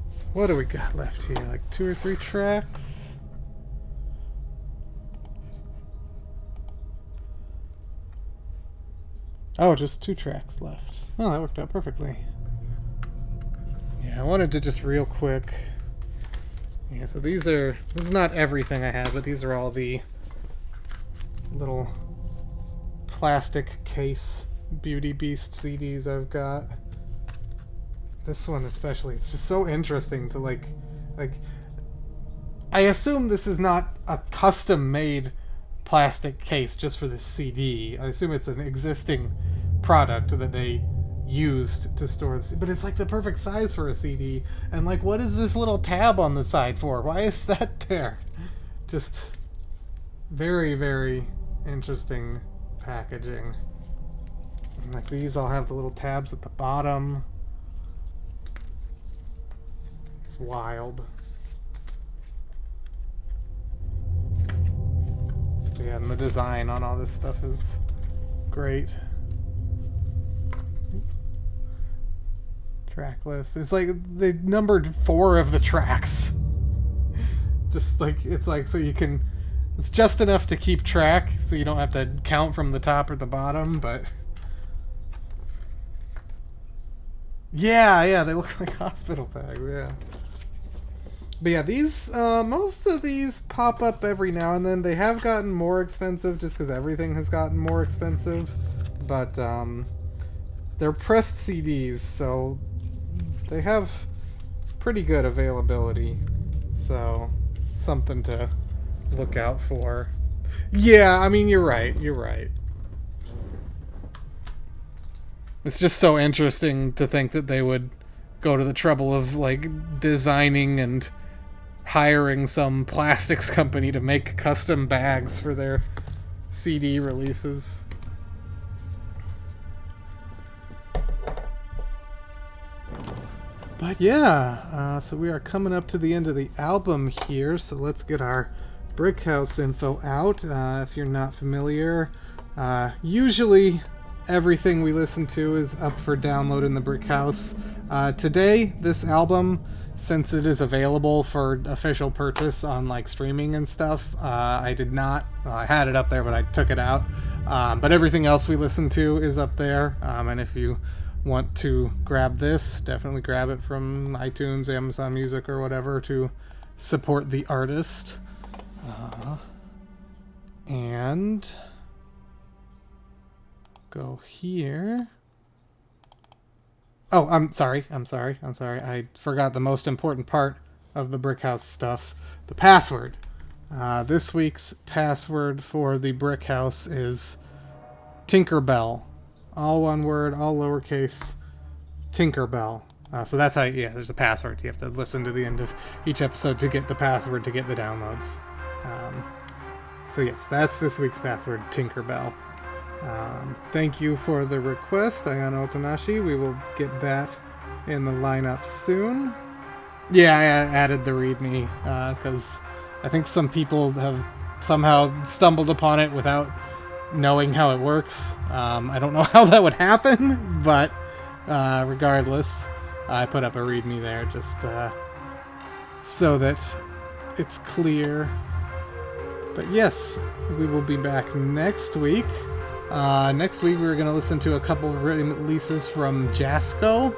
So what do we got left here? Like 2 or 3 tracks? Oh, just 2 tracks left. Oh, that worked out perfectly. Yeah, I wanted to just real quick. Yeah, so this is not everything I have, but these are all the little plastic case Beauty Beast CDs I've got. This one especially, it's just so interesting to like I assume this is not a custom made plastic case just for this CD. I assume it's an existing product that they used to store this, but it's like the perfect size for a CD. And like, what is this little tab on the side for? Why is that there? Just very, very interesting packaging. And like, these all have the little tabs at the bottom. It's wild. Yeah, and the design on all this stuff is great. Track list. It's like they numbered 4 of the tracks. Just like, it's like, so you can, it's just enough to keep track so you don't have to count from the top or the bottom, but yeah, they look like hospital bags, yeah. But yeah, these, most of these pop up every now and then. They have gotten more expensive just because everything has gotten more expensive. But, they're pressed CDs, so they have pretty good availability. So, something to look out for. Yeah, I mean, you're right. It's just so interesting to think that they would go to the trouble of, like, designing and hiring some plastics company to make custom bags for their CD releases. But yeah, so we are coming up to the end of the album here, so let's get our Brickhouse info out. If you're not familiar, usually everything we listen to is up for download in the Brickhouse. Today, this album, since it is available for official purchase on like streaming and stuff, I did not, well, I had it up there, but I took it out. But everything else we listen to is up there. And if you want to grab this, definitely grab it from iTunes, Amazon Music, or whatever to support the artist. And go here. Oh, I'm sorry. I forgot the most important part of the Brickhouse stuff. The password. This week's password for the Brickhouse is Tinkerbell. All one word, all lowercase. Tinkerbell. So that's how, yeah, there's a password. You have to listen to the end of each episode to get the password to get the downloads. So yes, that's this week's password, Tinkerbell. Thank you for the request, Ayano Otonashi. We will get that in the lineup soon. Yeah, I added the README because I think some people have somehow stumbled upon it without knowing how it works. I don't know how that would happen, but regardless, I put up a README there just so that it's clear. But yes, we will be back next week. Next week we're going to listen to a couple releases from Jasco.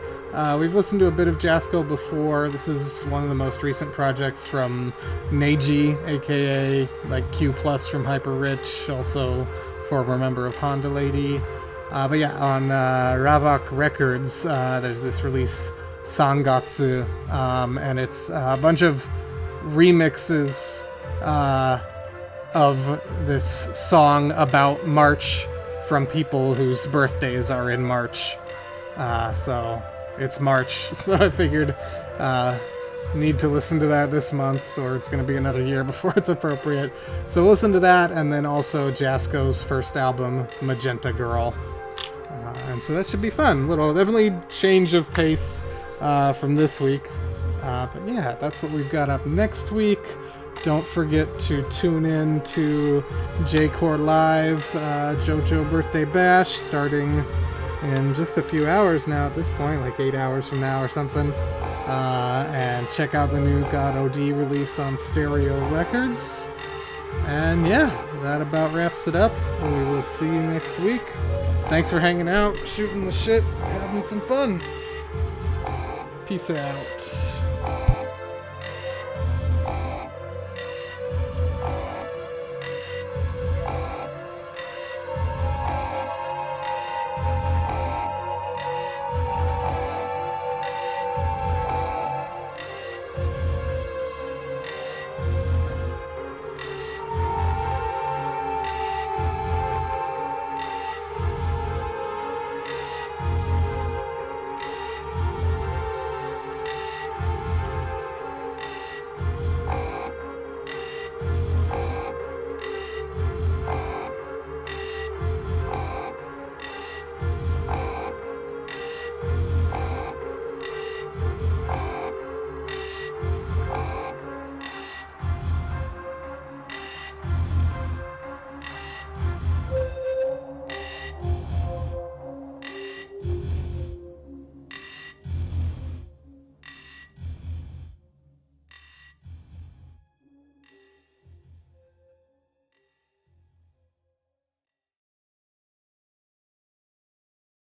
We've listened to a bit of Jasco before. This is one of the most recent projects from Neji, aka like Q Plus from Hyper Rich, also former member of Honda Lady. But yeah, on Ravok Records, there's this release, Sangatsu, and it's a bunch of remixes of this song about March from people whose birthdays are in March. So it's March, so I figured need to listen to that this month, or it's going to be another year before it's appropriate. So listen to that, and then also Jasco's first album, Magenta Girl. And so that should be fun. Little, definitely change of pace from this week. But yeah, that's what we've got up next week. Don't forget to tune in to J-Core Live, JoJo Birthday Bash, starting in just a few hours now at this point, like 8 hours from now or something. And check out the new God OD release on Stereo Records. And yeah, that about wraps it up. We will see you next week. Thanks for hanging out, shooting the shit, having some fun. Peace out.